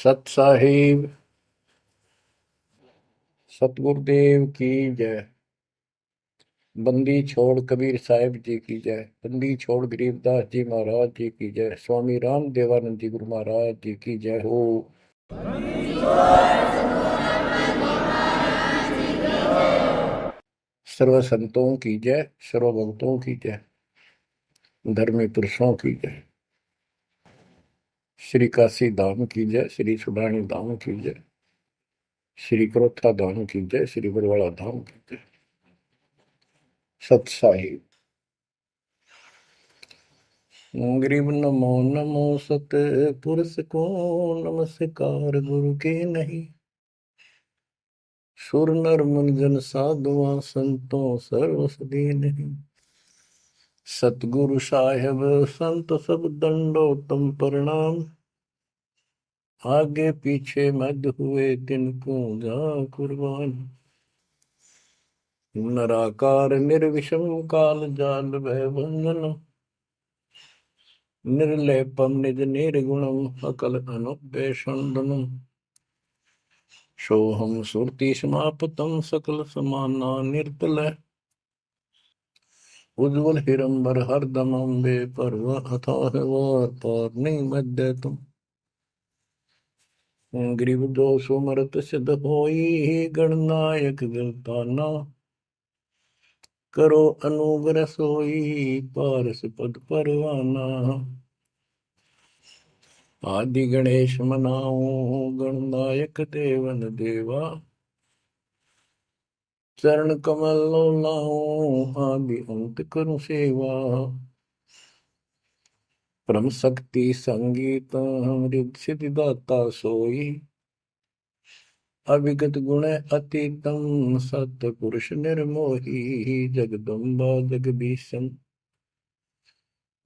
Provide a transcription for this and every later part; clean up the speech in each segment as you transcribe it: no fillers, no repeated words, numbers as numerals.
सत साहिब सतगुरुदेव की जय। बंदी छोड़ कबीर साहिब जी की जय। बंदी छोड़ गरीबदास जी महाराज जी की जय। स्वामी राम देवानंद जी गुरु महाराज जी की जय हो। सर्व संतों की जय, सर्व भक्तों की जय, धर्मी पुरुषों की जय। श्री काशी धाम की जय, श्री सुडानी धाम की जय, श्री क्रोथा धाम की जय, श्री बरवाड़ा धाम की जय। सत साहिब गरीब नमो नमो सत पुरुष को नमस्कार गुरु के नहीं। सुर नर मुनिजन साधुआ संतों सर्वसदी नहीं। सतगुरु साहेब संत सब दंडोतम प्रणाम। आगे पीछे मद हुए तिनको जा कुर्बान। नराकार निर्विषम काल जाल भय बंधन। निर्लेपम निज निर्गुणम अकल अनुपेशंदनम। सोहम सुरति समापतम सकल समाना निर्तल। उज्ज्वल हिरंबर हरदम अम्बे पर्व अथाह वार पार नहीं मध्य तुम। ग्रीव दोष मरत सिद्ध होई गणनायक गिरताना। करो अनुग्रह सोई पारस पद परवाना। आदि गणेश मनाओ गणनायक देवन देवा। चरण कमल लाओ आदि अंत करूं सेवा। परम शक्ति संगीत हृदय सिद्धिदाता सोई। अविगत गुण अतीतम सतपुरुष निर्मोही। जगदम्बा जगदीशन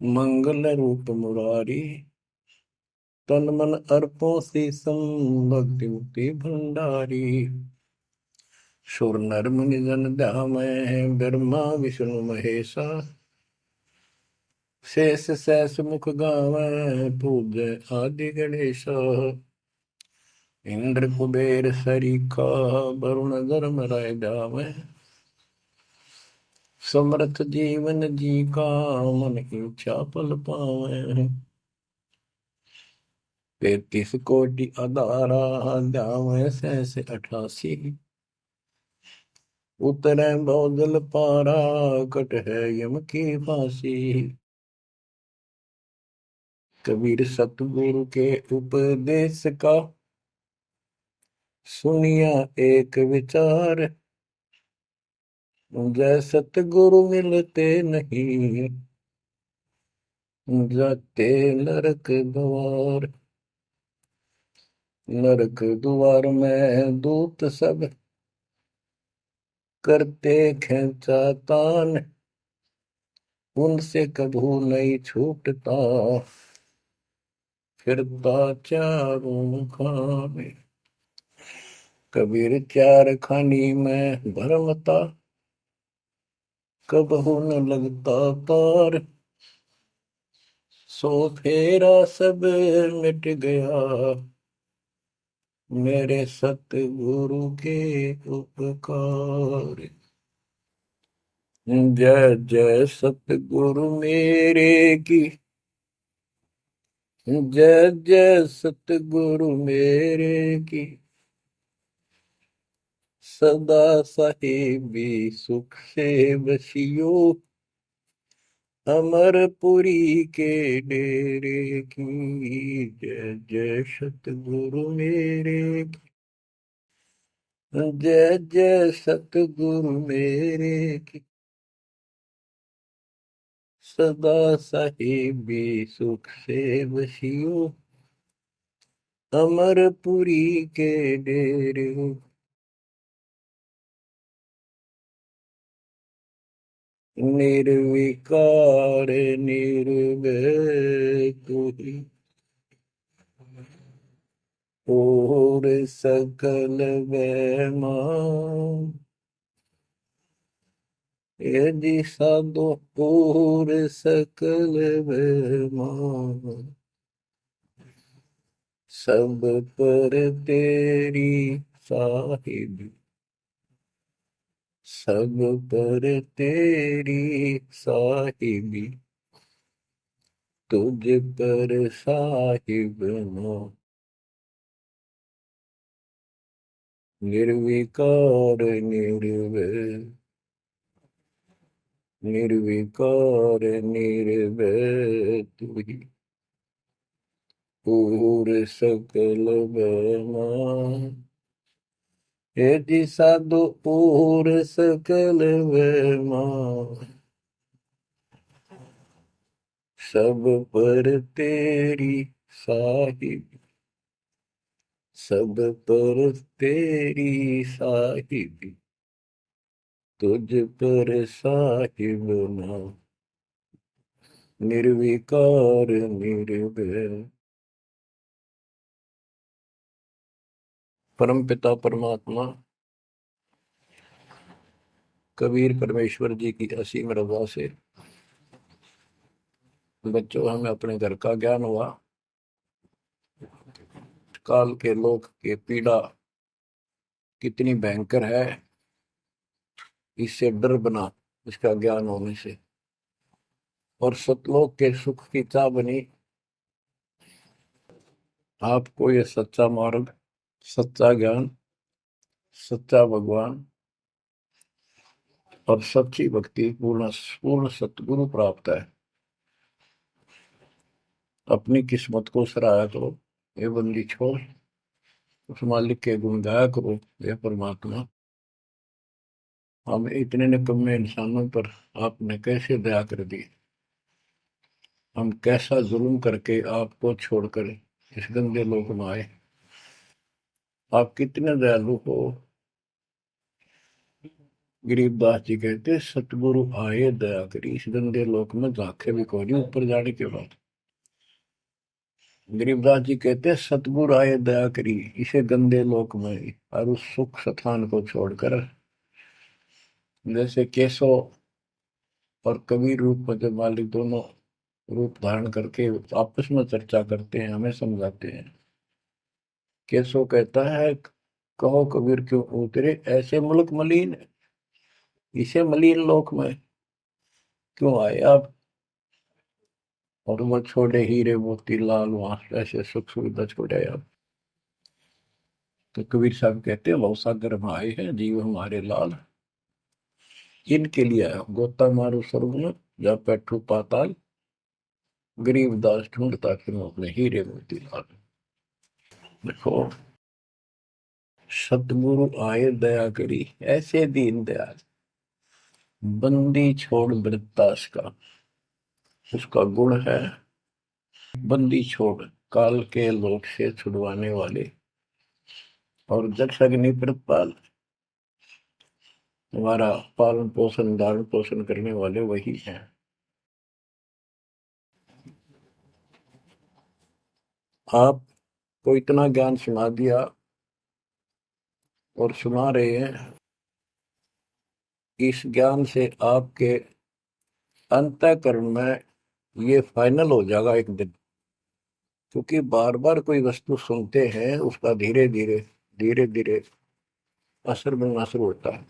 मंगल रूप मुरारी। तन मन अर्पों शीसम भक्ति मुक्ति भंडारी। सुर नर मुनि जन ध्यामय ब्रह्मा विष्णु महेशा। शेष सहस मुख गावै पूज्य आदि गणेश। इंद्र कुबेर सरीखा वरुण धर्म राय जावै। समर्थ जीवन जी का मन इच्छा पल पावै। 33 कोटि अदारा ध्यावै सहस 88। उतरै बहुजल पारा कट है यम की फांसी। कबीर सतगुरु के उपदेश का सुनिया एक विचार। जय सतगुरु मिलते नहीं जाते नरक द्वार। नरक द्वार में दूत सब करते खेचा तान। उनसे कभू नहीं छूटता फिरता चारों खाने। कबीर चार खानी में भरमता कबहू न लगता तार। सो फेरा सब मिट गया मेरे सतगुरु के उपकार। जय जय सतगुरु मेरे की। जय जय सतगुरु मेरे की। सदा साहिबी सुख से बसियो। अमरपुरी के डेरे की। जय जय सतगुरु मेरे की। जय जय सतगुरु मेरे की। सदा साहिबी सुख से बसियो। अमरपुरी के डेरे। निर्विकार निर्भय कोई और सकल वैमान। यदि साधो और सकल वैमान। सब पर तेरी साहिबी, सब पर तेरी साहिबी, तुझ पर साहिब ना। निर्विकार निर्भय, निर्विकार निर्भय तू ही, पूर सकल बना। हे जी साधु पूर सकल बना, सब पर तेरी साहिब, सब पर तेरी साहिबी, तुझ पर साहिब ना। निर्विकार निर्भय। परम पिता परमात्मा कबीर परमेश्वर जी की असीम रजा से बच्चों हमें अपने घर का ज्ञान हुआ। काल के लोक के पीड़ा कितनी भयंकर है, इससे डर बना इसका ज्ञान होने से। और सतलोक के सुख की चाह बनी आपको ये सच्चा मार्ग, सच्चा ज्ञान, सच्चा भगवान और सच्ची भक्ति पूर्ण पूर्ण सतगुरु प्राप्त है। अपनी किस्मत को सराहा करो, ये बंदी छोड़, उस मालिक के गुण गाया करो। ये परमात्मा, हम इतने निकम्मे इंसानों पर आपने कैसे दया कर दी। हम कैसा जुल्म करके आपको छोड़कर इस गंदे लोक में आए। आप कितने दयालु हो। गरीबदास जी कहते सतगुरु आए दया करी, इस गंदे लोक में झांके भी कोई नहीं ऊपर जाने के बाद। गरीबदास जी कहते सतगुरु आए दया करी इसे गंदे लोक में, और उस सुख स्थान को छोड़कर जैसे केशव और कबीर रूप में जब मालिक दोनों रूप धारण करके आपस में चर्चा करते हैं, हमें समझाते हैं। केशव कहता है कहो कबीर क्यों उतरे ऐसे मुल्क मलिन, इसे मलिन लोक में क्यों आए आप। और वो छोड़े हीरे मोती लाल वहां ऐसे सुख सुविधा छोड़े आप। तो कबीर साहब कहते हैं भव सागर में आए हैं जीव हमारे लाल, इनके लिए आया गोता मारू स्वर्ग में जा बैठू पाताल, गरीब दास ढूंढता फिर अपने हीरे मोती लाल। देखो सतगुरु आए दया करी ऐसे दीन दयाल, बंदी छोड़ वृत्तास का उसका गुण है। बंदी छोड़ काल के लोक से छुड़वाने वाले और जक्ष अग्नि प्रतपाल, हमारा पालन पोषण धारण पोषण करने वाले वही हैं। आपको इतना ज्ञान सुना दिया और सुना रहे हैं, इस ज्ञान से आपके अंतःकरण में ये फाइनल हो जाएगा एक दिन। क्योंकि बार बार कोई वस्तु सुनते हैं उसका धीरे धीरे धीरे धीरे असर बनना शुरू होता है।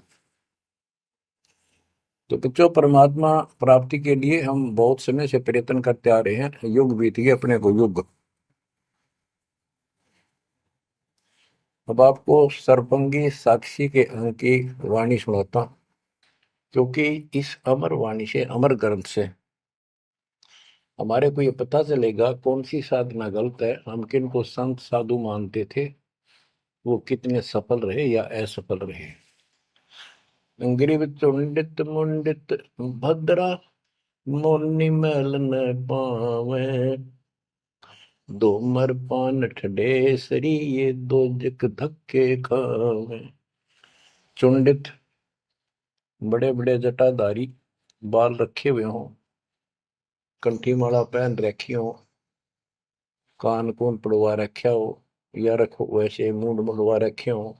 तो बच्चों परमात्मा प्राप्ति के लिए हम बहुत समय से प्रयत्न करते आ रहे हैं। युग बीत गए अपने को युग। अब आपको सर्वंगी साक्षी के अंक की वाणी सुनाता हूं, क्योंकि इस अमर वाणी से अमर ग्रंथ से हमारे को ये पता चलेगा कौन सी साधना गलत है, हम किन को संत साधु मानते थे, वो कितने सफल रहे या असफल रहे। ग्रीव चुंडित मुंडित भद्रा, मोनि मैल न पावे, दो मर पान ठडे सरी ये दो जक धक्के खावे। चुंडित बड़े बड़े जटाधारी, बाल रखे हुए हों, कंठी माला पहन रखी हो, कान कून पड़वा रखा हो, या रखो वैसे मूंड मुड़वा रखे हो,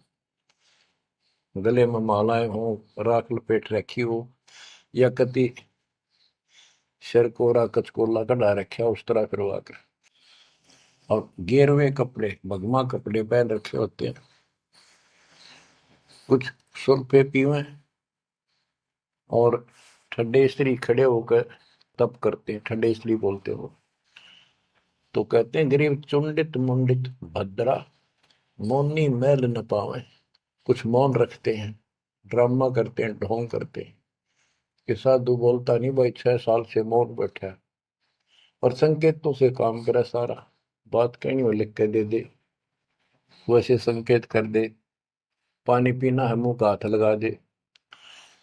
गले में मालाएं हो, राख लपेट रखी हो, या कति सिर कोरा कचकोला कढ़ा रखा उस तरह करवा कर। और गेरुए कपड़े भगवा कपड़े पहन रखे होते हैं, कुछ सुल्फे पीवे और ठंडे स्त्री खड़े होकर तप करते हैं, ठंडे स्त्री बोलते हो। तो कहते हैं गरीब चुंडित मुंडित भद्रा मौनी मैल न पावे। कुछ मौन रखते हैं, ड्रामा करते हैं, ढोंग करते हैं कि साधु बोलता नहीं भाई, 6 साल से मौन बैठा है, और संकेतों से काम करे सारा, बात कहीं वो लिख के दे दे, वैसे संकेत कर दे, पानी पीना है मुंह का हाथ लगा दे।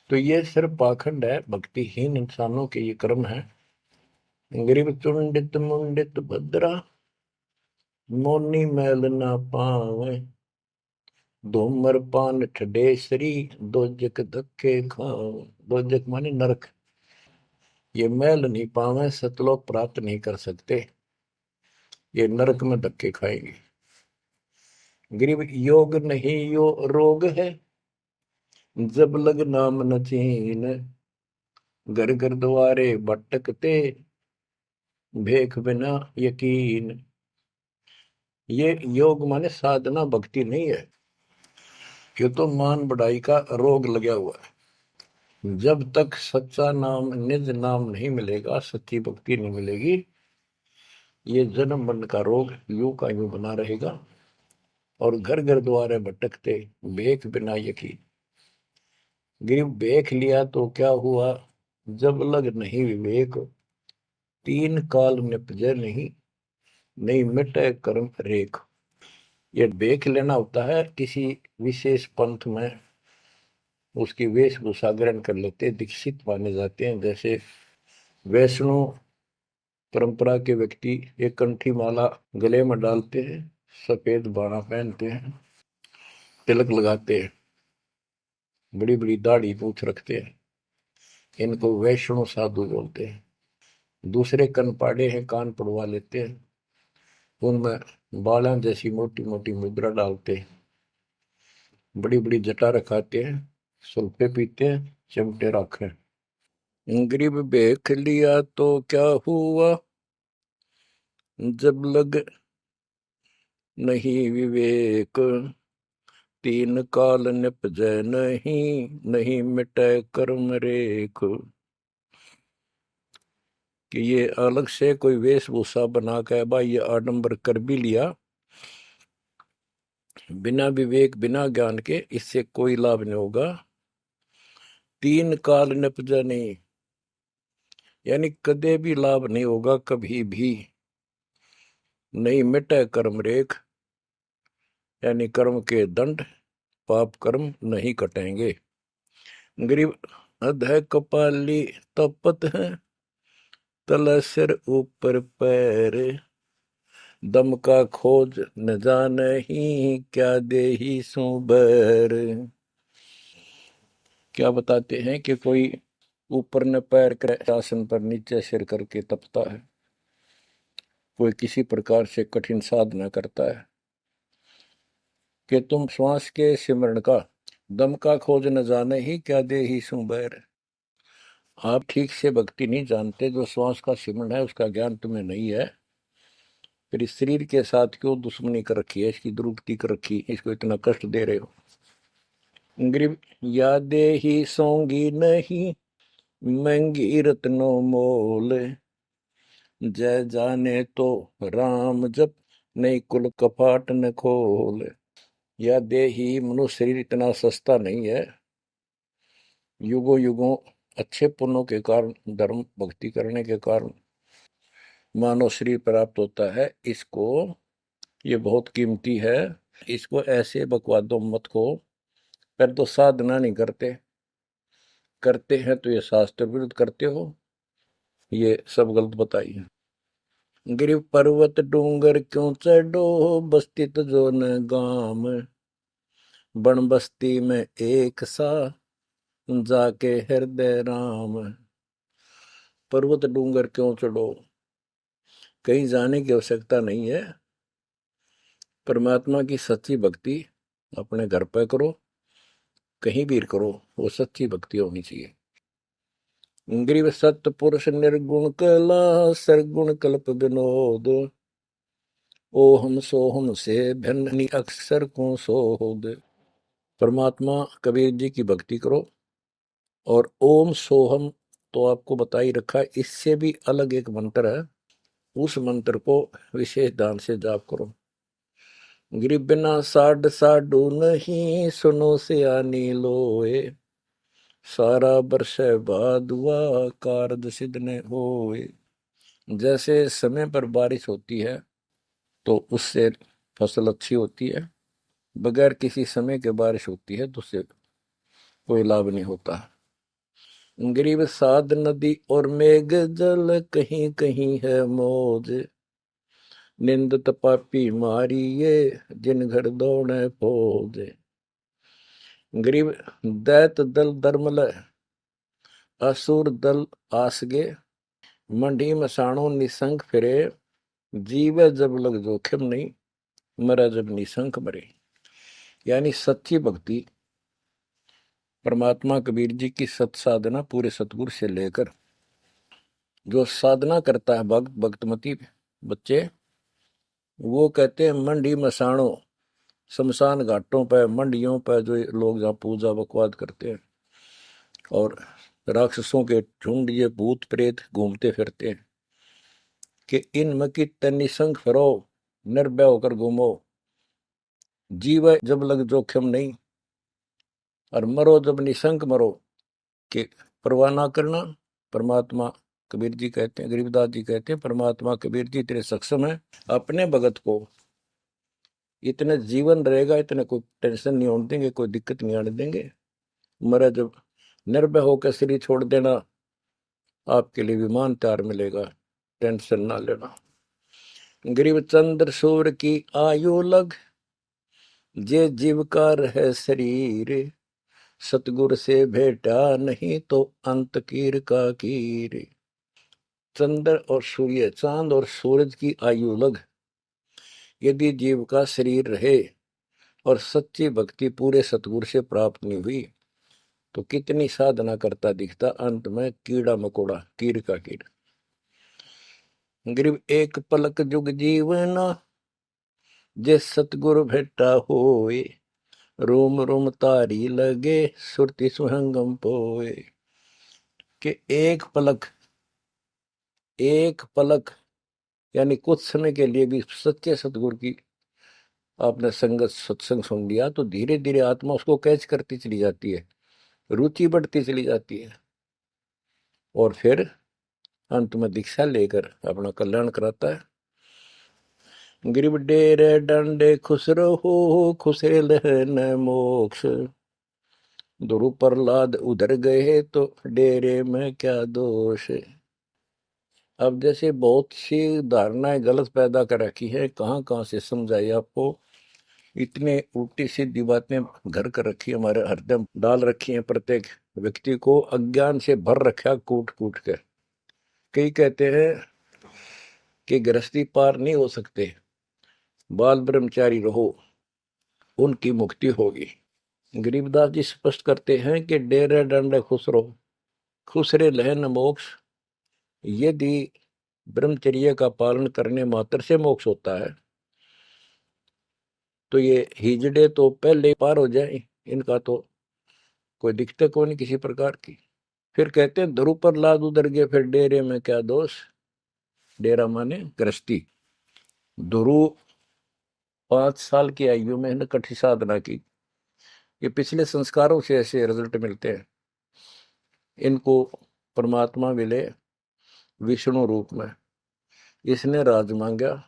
तो ये सिर्फ पाखंड है, भक्तिहीन इंसानों के ये कर्म है। गरीब चुंडित मुंडित भद्रा मोनी मैल ना पावे, धूमर पान ठडेसरी दोजक धक्के खाओ। दोजक माने नरक। ये मैल नहीं पावे, सतलोक प्राप्त नहीं कर सकते, ये नरक में धक्के खाएंगे। गरीब योग नहीं यो रोग है, जब लग नाम न चीन। घर घर द्वारे भटकते भेख बिना यकीन। ये योग माने साधना भक्ति नहीं है, ये तो मान बढ़ाई का रोग लगा हुआ है। जब तक सच्चा नाम निज नाम नहीं मिलेगा, सच्ची भक्ति नहीं मिलेगी, ये जन्म मरण का रोग यूं का यूं बना रहेगा। और घर घर द्वारे भटकते भेख बिना यकीन। गरीब भेख लिया तो क्या हुआ, जब लग नहीं विवेक। तीन काल निपजे नहीं, नहीं मिटे कर्म रेख। ये भेख लेना होता है किसी विशेष पंथ में, उसकी वेशभूषा ग्रहण कर लेते, दीक्षित माने जाते हैं। जैसे वैष्णो परंपरा के व्यक्ति एक कंठी माला गले में डालते हैं, सफेद बाणा पहनते हैं, तिलक लगाते हैं, बड़ी बड़ी दाढ़ी पूछ रखते हैं, इनको वैष्णो साधु बोलते हैं। दूसरे कनपाड़े हैं, कान पड़वा लेते हैं, उनमें बाला जैसी मोटी मोटी मुद्रा डालते हैं, बड़ी बड़ी जटा रखाते हैं, सुल्फे पीते हैं, चिमटे रखे। गरीब भेख लिया तो क्या हुआ, जब लग नहीं विवेक। तीन काल निपजै नहीं, नहीं मिटे कर्म रेख। कि ये अलग से कोई वेशभूषा बना के भाई ये आडंबर कर भी लिया, बिना विवेक बिना ज्ञान के इससे कोई लाभ नहीं होगा। तीन काल निपजा नहीं, यानी कदे भी लाभ नहीं होगा, कभी भी नहीं मिटे कर्म रेख, यानी कर्म के दंड पाप कर्म नहीं कटेंगे। गरीब अधः कपाली तपत है, तल सिर ऊपर पैर। दम का खोज न जाने ही, क्या देही सो बैर। क्या बताते हैं कि कोई ऊपर न पैर कर आसन पर नीचे सिर करके तपता है, कोई किसी प्रकार से कठिन साधना करता है, कि तुम श्वास के सिमरण का दम का खोज न जाने ही, क्या दे ही सु बैर। आप ठीक से भक्ति नहीं जानते, जो श्वास का सिमरण है उसका ज्ञान तुम्हें नहीं है, फिर इस शरीर के साथ क्यों दुश्मनी कर रखी है, इसकी दुरुक्ति कर रखी, इसको इतना कष्ट दे रहे हो। गरीब यादे ही सोंगी नहीं, महंगी रत्नो मोल। जय जाने तो राम जप, नहीं कुल कपाट न खोल। या देही मनुष्य शरीर इतना सस्ता नहीं है, युगों युगों अच्छे पुण्यों के कारण, धर्म भक्ति करने के कारण मानव शरीर प्राप्त होता है। इसको ये बहुत कीमती है, इसको ऐसे बकवादों मत को। पर तो साधना नहीं करते, करते हैं तो ये शास्त्र विरुद्ध करते हो, ये सब गलत बताइए। गिरिव पर्वत डूंगर क्यों चढ़ो, बस्ती तो जो न गाम। बन बस्ती में एक सा, जाके हृदय राम। पर्वत डूंगर क्यों चढ़ो, कहीं जाने की आवश्यकता नहीं है। परमात्मा की सच्ची भक्ति अपने घर पर करो, कहीं भी करो, वो सच्ची भक्ति होनी चाहिए। ग्रीव सत्य पुरुष निर्गुण कला, सरगुण कल्प विनोद। ओहम सोहम से भिन्न अक्सर को सोहद। परमात्मा कबीर जी की भक्ति करो। और ओम सोहम तो आपको बता ही रखा है, इससे भी अलग एक मंत्र है, उस मंत्र को विशेष ध्यान से जाप करो। गिरि बिना साड साडू नहीं, सुनो से आनी लोए, सारा बरस बादुआ कारज सिद्ध ने होए। जैसे समय पर बारिश होती है तो उससे फसल अच्छी होती है, बगैर किसी समय के बारिश होती है तो उससे कोई लाभ नहीं होता। गरीब साध नदी और मेघ जल, कहीं कहीं है मौज, निंदत पापी मारिये, जिन घर दौड़े फौज। गरीब दैत दल दरमल, असुर दल आसगे, मंडी मसाणों निसंग फिरे, जीवे जब लग जोखिम नहीं, मरा जब निसंक मरे। यानी सच्ची भक्ति परमात्मा कबीर जी की सत साधना पूरे सतगुरु से लेकर जो साधना करता है भक्त भक्तमती बच्चे, वो कहते हैं मंडी मसाणों, शमशान घाटों पर मंडियों पर जो लोग जहाँ पूजा बकवाद करते हैं और राक्षसों के झुंड ये भूत प्रेत घूमते फिरते हैं, कि इन मकी निसंग फिरो, निर्भय होकर घूमो, जीव जब लग जोखिम नहीं, और मरो जब निसंक मरो, कि परवाह ना करना। परमात्मा कबीर जी कहते हैं, गरीबदास जी कहते हैं, परमात्मा कबीर जी इतने सक्षम है, अपने भगत को इतने जीवन रहेगा, इतने कोई टेंशन नहीं होने देंगे, कोई दिक्कत नहीं आने देंगे। मरा जब निर्भय होकर शरीर छोड़ देना, आपके लिए विमान तैयार मिलेगा, टेंशन ना लेना। गरीब चंद्र सूर्य की आयु लग, जे जीव का रहे शरीर, सतगुर से भेटा नहीं तो अंत कीर का कीर। चंद्र और सूर्य, चांद और सूरज की आयु लग, यदि जीव का शरीर रहे और सच्ची भक्ति पूरे सतगुरु से प्राप्त नहीं हुई तो कितनी साधना करता दिखता, अंत में कीड़ा मकोड़ा, कीर का कीड़। गरीब एक पलक जुग जीवना, जे सतगुरु भेटा होए, रोम रोम तारी लगे, सुरति सुहंगम पोए। कि एक पलक यानी कुछ समय के लिए भी सच्चे सतगुरु की आपने संगत सत्संग सुन लिया तो धीरे धीरे आत्मा उसको कैच करती चली जाती है, रुचि बढ़ती चली जाती है, और फिर अंत में दीक्षा लेकर अपना कल्याण कराता है। गिरिब डेरे डंडे खुश रहो, खुशे लहन मोक्ष, ध्रुव प्रहलाद उधर गए तो डेरे में क्या दोष। अब जैसे बहुत सी धारणाएं गलत पैदा कर रखी है, कहाँ कहाँ से समझाई आपको, इतने उल्टी सीधी बातें घर कर रखी है, हमारे हृदय डाल रखी है, प्रत्येक व्यक्ति को अज्ञान से भर रखा कूट कूट कर। कई कहते हैं कि गृहस्थी पार नहीं हो सकते, बाल ब्रह्मचारी रहो, उनकी मुक्ति होगी। गरीबदास जी स्पष्ट करते हैं कि डेरे डंडे खुश रहो, खुश रे लहन मोक्ष। यदि ब्रह्मचर्य का पालन करने मात्र से मोक्ष होता है तो ये हिजड़े तो पहले पार हो जाए, इनका तो कोई दिक्कत को नहीं किसी प्रकार की। फिर कहते हैं ध्रुव पर लाद उधर गए, फिर डेरे में क्या दोष। डेरा माने गृहस्थी। ध्रुव 5 साल की आयु में कठी साधना की, ये पिछले संस्कारों से ऐसे रिजल्ट मिलते हैं। इनको परमात्मा मिले विष्णु रूप में, इसने राज मांगा,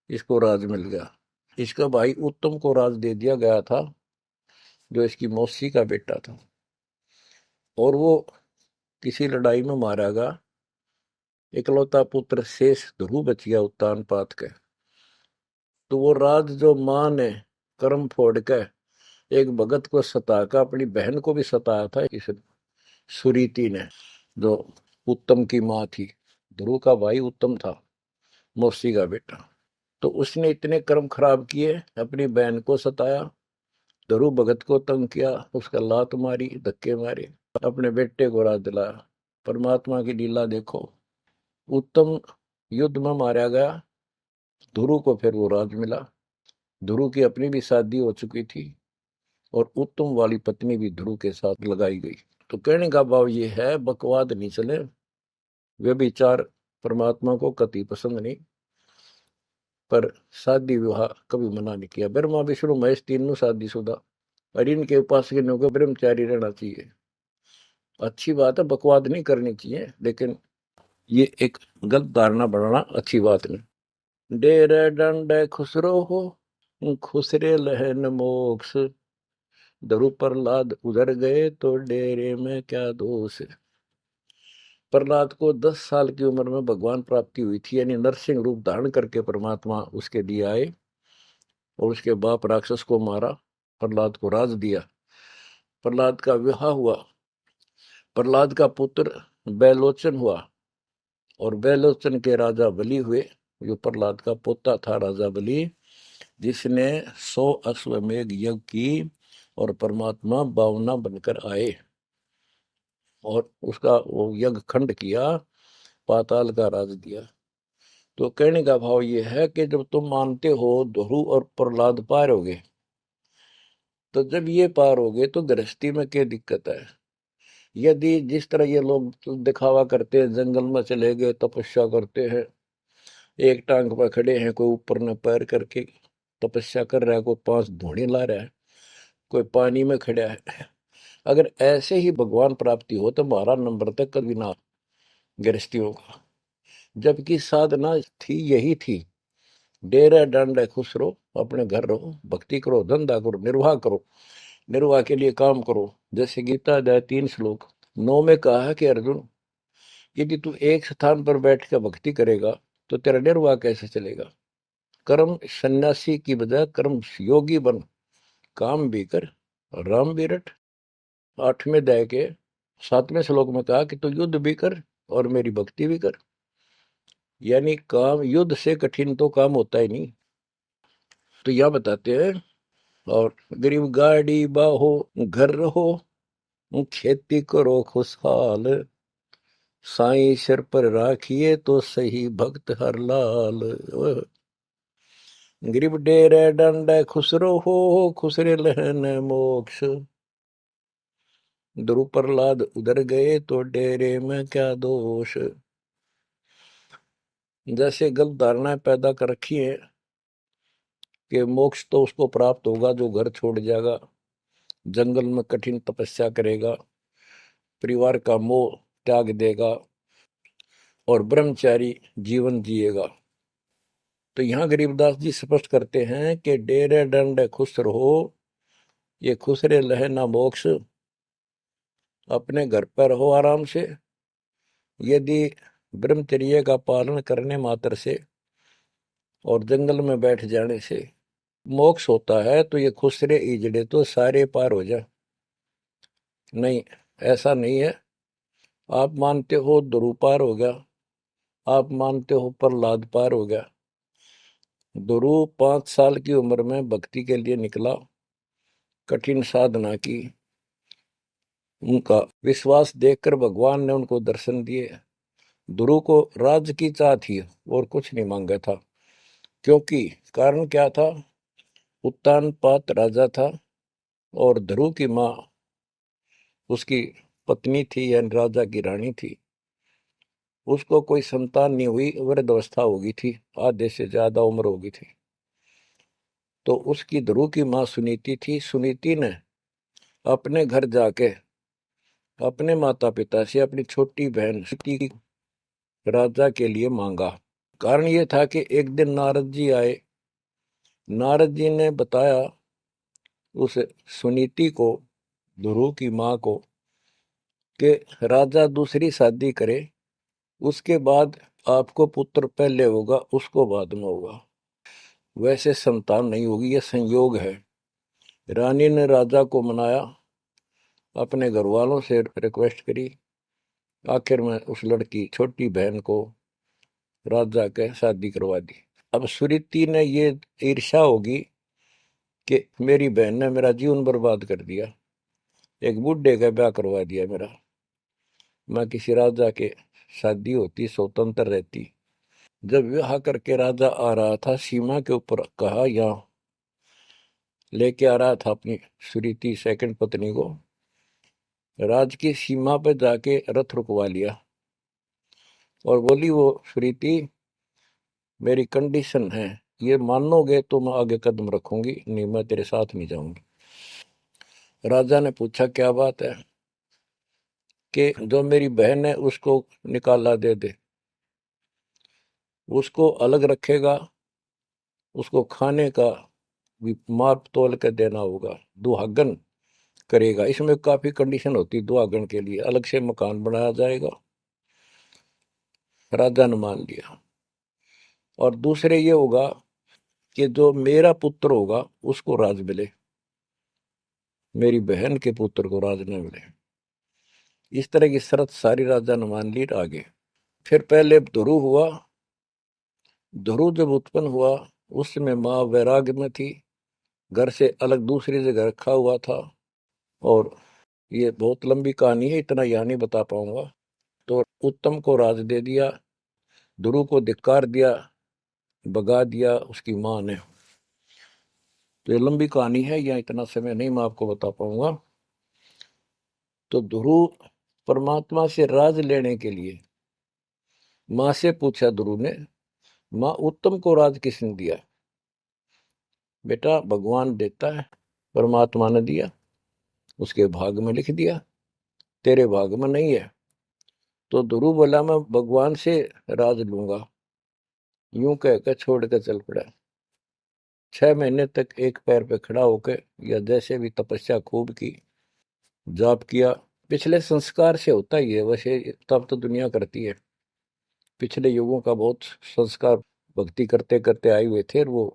इसको राज मिल गया। इसका भाई उत्तम को राज दे दिया गया था, जो इसकी मौसी का बेटा था, और वो किसी लड़ाई में मारा गया। इकलौता पुत्र शेष ध्रुव बच गया उत्तान पात के। तो वो राज जो माँ ने कर्म फोड़ के एक भगत को सताकर अपनी बहन को भी सताया था, इस सुरीति ने, जो उत्तम की माँ थी। ध्रुव का भाई उत्तम था, मौसी का बेटा। तो उसने इतने कर्म खराब किए, अपनी बहन को सताया, ध्रुव भगत को तंग किया, उसका लात मारी, धक्के मारे, अपने बेटे को राज दिलाया। परमात्मा की लीला देखो। उत्तम युद्ध में मारा गया, ध्रुव को फिर वो राज मिला। ध्रुव की अपनी भी शादी हो चुकी थी और उत्तम वाली पत्नी भी ध्रुव के साथ लगाई गई। तो कहने का भाव ये है, बकवाद नहीं चले, वे विचार परमात्मा को कति पसंद नहीं। पर शादी विवाह कभी मना नहीं किया। ब्रह्मा विष्णु महेश तीनों शादीशुदा, और इनके उपासक को ब्रह्मचारी रहना चाहिए। अच्छी बात है, बकवाद नहीं करनी चाहिए, लेकिन ये एक गलत धारणा बनाना अच्छी बात नहीं। डेरे डंडे खुसरो हो, खुसरे लहन मोक्ष, दरु प्रहलाद उधर गए तो डेरे में क्या दोष। प्रहलाद को 10 साल की उम्र में भगवान प्राप्ति हुई थी, यानी नरसिंह रूप धारण करके परमात्मा उसके लिए आए और उसके बाप राक्षस को मारा, प्रहलाद को राज दिया। प्रहलाद का विवाह हुआ, प्रहलाद का पुत्र बैलोचन हुआ और बैलोचन के राजा बलि हुए। जो प्रहलाद का पोता था राजा बलि, जिसने 100 अश्वमेघ यज्ञ की और परमात्मा बावना बनकर आए और उसका वो यज्ञ खंड किया, पाताल का राज दिया। तो कहने का भाव ये है कि जब तुम मानते हो ध्रुव और प्रहलाद पार हो गए, तो जब ये पार हो गए तो गृहस्थी में क्या दिक्कत है। यदि जिस तरह ये लोग दिखावा करते हैं, जंगल में चले गए तपस्या करते हैं, एक टांग पर खड़े हैं, कोई ऊपर न पैर करके तपस्या कर रहा है, कोई 5 धूणी ला रहा है, कोई पानी में खड़ा है, अगर ऐसे ही भगवान प्राप्ति हो तो 12 नंबर तक कभी ना गृहस्थियों का। जबकि साधना थी यही थी, डेरा डंडा खुश रहो, अपने घर रहो, भक्ति करो, धंधा करो, निर्वाह करो, निर्वाह के लिए काम करो। जैसे गीता अध्याय 3 श्लोक 9 में कहा है कि अर्जुन, यदि तू एक स्थान पर बैठ कर भक्ति करेगा तो तेरा निर्वाह कैसे चलेगा। कर्म सन्यासी की बजाय कर्म योगी बन, काम भी कर, राम भी रट। 8वें अध्याय के 7वें श्लोक में कहा कि तू युद्ध भी कर और मेरी भक्ति भी कर। यानी काम, युद्ध से कठिन तो काम होता ही नहीं। तो यह बताते हैं, और गरीब गाड़ी बाहो, घर रहो, खेती करो खुशहाल, साईं सिर पर राखिए तो सही भक्त हर लाल। गरीब डेरे डंडे खुसरो हो, खुसरे लहन मोक्ष, ध्रुव प्रहलाद उधर गए तो डेरे में क्या दोष। जैसे गलत धारणाएं पैदा कर रखी है कि मोक्ष तो उसको प्राप्त होगा जो घर छोड़ जाएगा, जंगल में कठिन तपस्या करेगा, परिवार का मोह त्याग देगा और ब्रह्मचारी जीवन जिएगा। तो यहाँ गरीबदास जी स्पष्ट करते हैं कि डेरे डंड खुश रहो, ये खुसरे लहे ना मोक्ष, अपने घर पर रहो आराम से। यदि ब्रह्मचर्य का पालन करने मात्र से और जंगल में बैठ जाने से मोक्ष होता है, तो ये खुसरे इजड़े तो सारे पार हो जाए। नहीं, ऐसा नहीं है। आप मानते हो ध्रुव पार हो गया, आप मानते हो प्रहलाद पार हो गया। ध्रुव 5 साल की उम्र में भक्ति के लिए निकला, कठिन साधना की, उनका विश्वास देखकर भगवान ने उनको दर्शन दिए। ध्रुव को राज की चाह थी और कुछ नहीं मांगा था, क्योंकि कारण क्या था, उत्तानपाद राजा था और ध्रुव की माँ उसकी पत्नी थी, यानी राजा की रानी थी। उसको कोई संतान नहीं हुई, वृद्धावस्था हो गई थी, आधे से ज्यादा उम्र हो गई थी। तो उसकी ध्रुव की माँ सुनीति थी। सुनीति ने अपने घर जाके अपने माता पिता से अपनी छोटी बहन सुनीति राजा के लिए मांगा। कारण ये था कि एक दिन नारद जी आए, नारद जी ने बताया उस सुनीति को, ध्रुव की माँ को, कि राजा दूसरी शादी करे, उसके बाद आपको पुत्र पहले होगा, उसको बाद में होगा, वैसे संतान नहीं होगी, यह संयोग है। रानी ने राजा को मनाया, अपने घर वालों से रिक्वेस्ट करी, आखिर में उस लड़की छोटी बहन को राजा के शादी करवा दी। अब सुरीति ने ये ईर्ष्या होगी कि मेरी बहन ने मेरा जीवन बर्बाद कर दिया, एक बूढ़े का ब्याह करवा दिया मेरा, मैं किसी राजा के शादी होती, स्वतंत्र रहती। जब विवाह करके राजा आ रहा था सीमा के ऊपर, कहा यहाँ लेके आ रहा था अपनी सुरीति सेकंड पत्नी को, राज की सीमा पर जाके रथ रुकवा लिया और बोली, वो सुरीति मेरी कंडीशन है, ये मानोगे तो मैं आगे कदम रखूंगी, नहीं मैं तेरे साथ नहीं जाऊंगी। राजा ने पूछा, क्या बात है? कि जो मेरी बहन है उसको निकाला दे दे, उसको अलग रखेगा, उसको खाने का भी माप तोल के देना होगा, दुहागन करेगा। इसमें काफी कंडीशन होती है, दुहागन के लिए अलग से मकान बनाया जाएगा। राजा ने मान लिया। और दूसरे ये होगा कि जो मेरा पुत्र होगा उसको राज मिले, मेरी बहन के पुत्र को राज न मिले। इस तरह की शर्त सारी राजा ने मान ली। आगे फिर पहले ध्रुव हुआ। ध्रुव जब उत्पन्न हुआ उस समय माँ वैराग्य में थी, घर से अलग दूसरी जगह रखा हुआ था। और ये बहुत लंबी कहानी है, इतना यहाँ नहीं बता पाऊंगा। तो उत्तम को राज दे दिया, ध्रुव को धिक्कार दिया, भगा दिया उसकी माँ ने। तो ये लंबी कहानी है, यहाँ इतना समय नहीं मैं आपको बता पाऊंगा। तो ध्रुव परमात्मा से राज लेने के लिए माँ से पूछा ध्रुव ने, माँ उत्तम को राज किसने दिया? बेटा भगवान देता है, परमात्मा ने दिया, उसके भाग में लिख दिया, तेरे भाग में नहीं है। तो ध्रुव बोला, मैं भगवान से राज लूंगा। यूं कहकर छोड़ कर चल पड़ा। 6 महीने तक एक पैर पे खड़ा होकर, या जैसे भी तपस्या खूब की, जाप किया। पिछले संस्कार से होता ही है वैसे, तब तो दुनिया करती है। पिछले युगों का बहुत संस्कार भक्ति करते करते आए हुए थे, और वो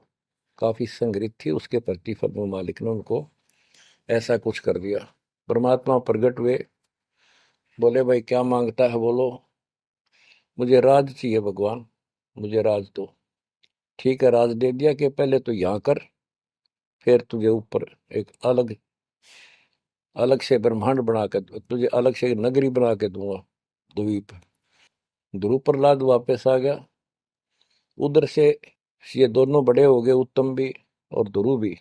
काफी संग्रहित थी, उसके प्रतिफल में मालिक ने उनको ऐसा कुछ कर दिया। परमात्मा प्रकट हुए, बोले, भाई क्या मांगता है बोलो। मुझे राज चाहिए भगवान, मुझे राज दो। ठीक है, राज दे दिया कि पहले तो यहाँ कर, फिर तुझे ऊपर एक अलग अलग से ब्रह्मांड बना के, तुझे अलग से नगरी बना के दूंगा, द्वीप। ध्रुव प्रहलाद वापस आ गया उधर से। ये दोनों बड़े हो गए, उत्तम भी और ध्रुव भी।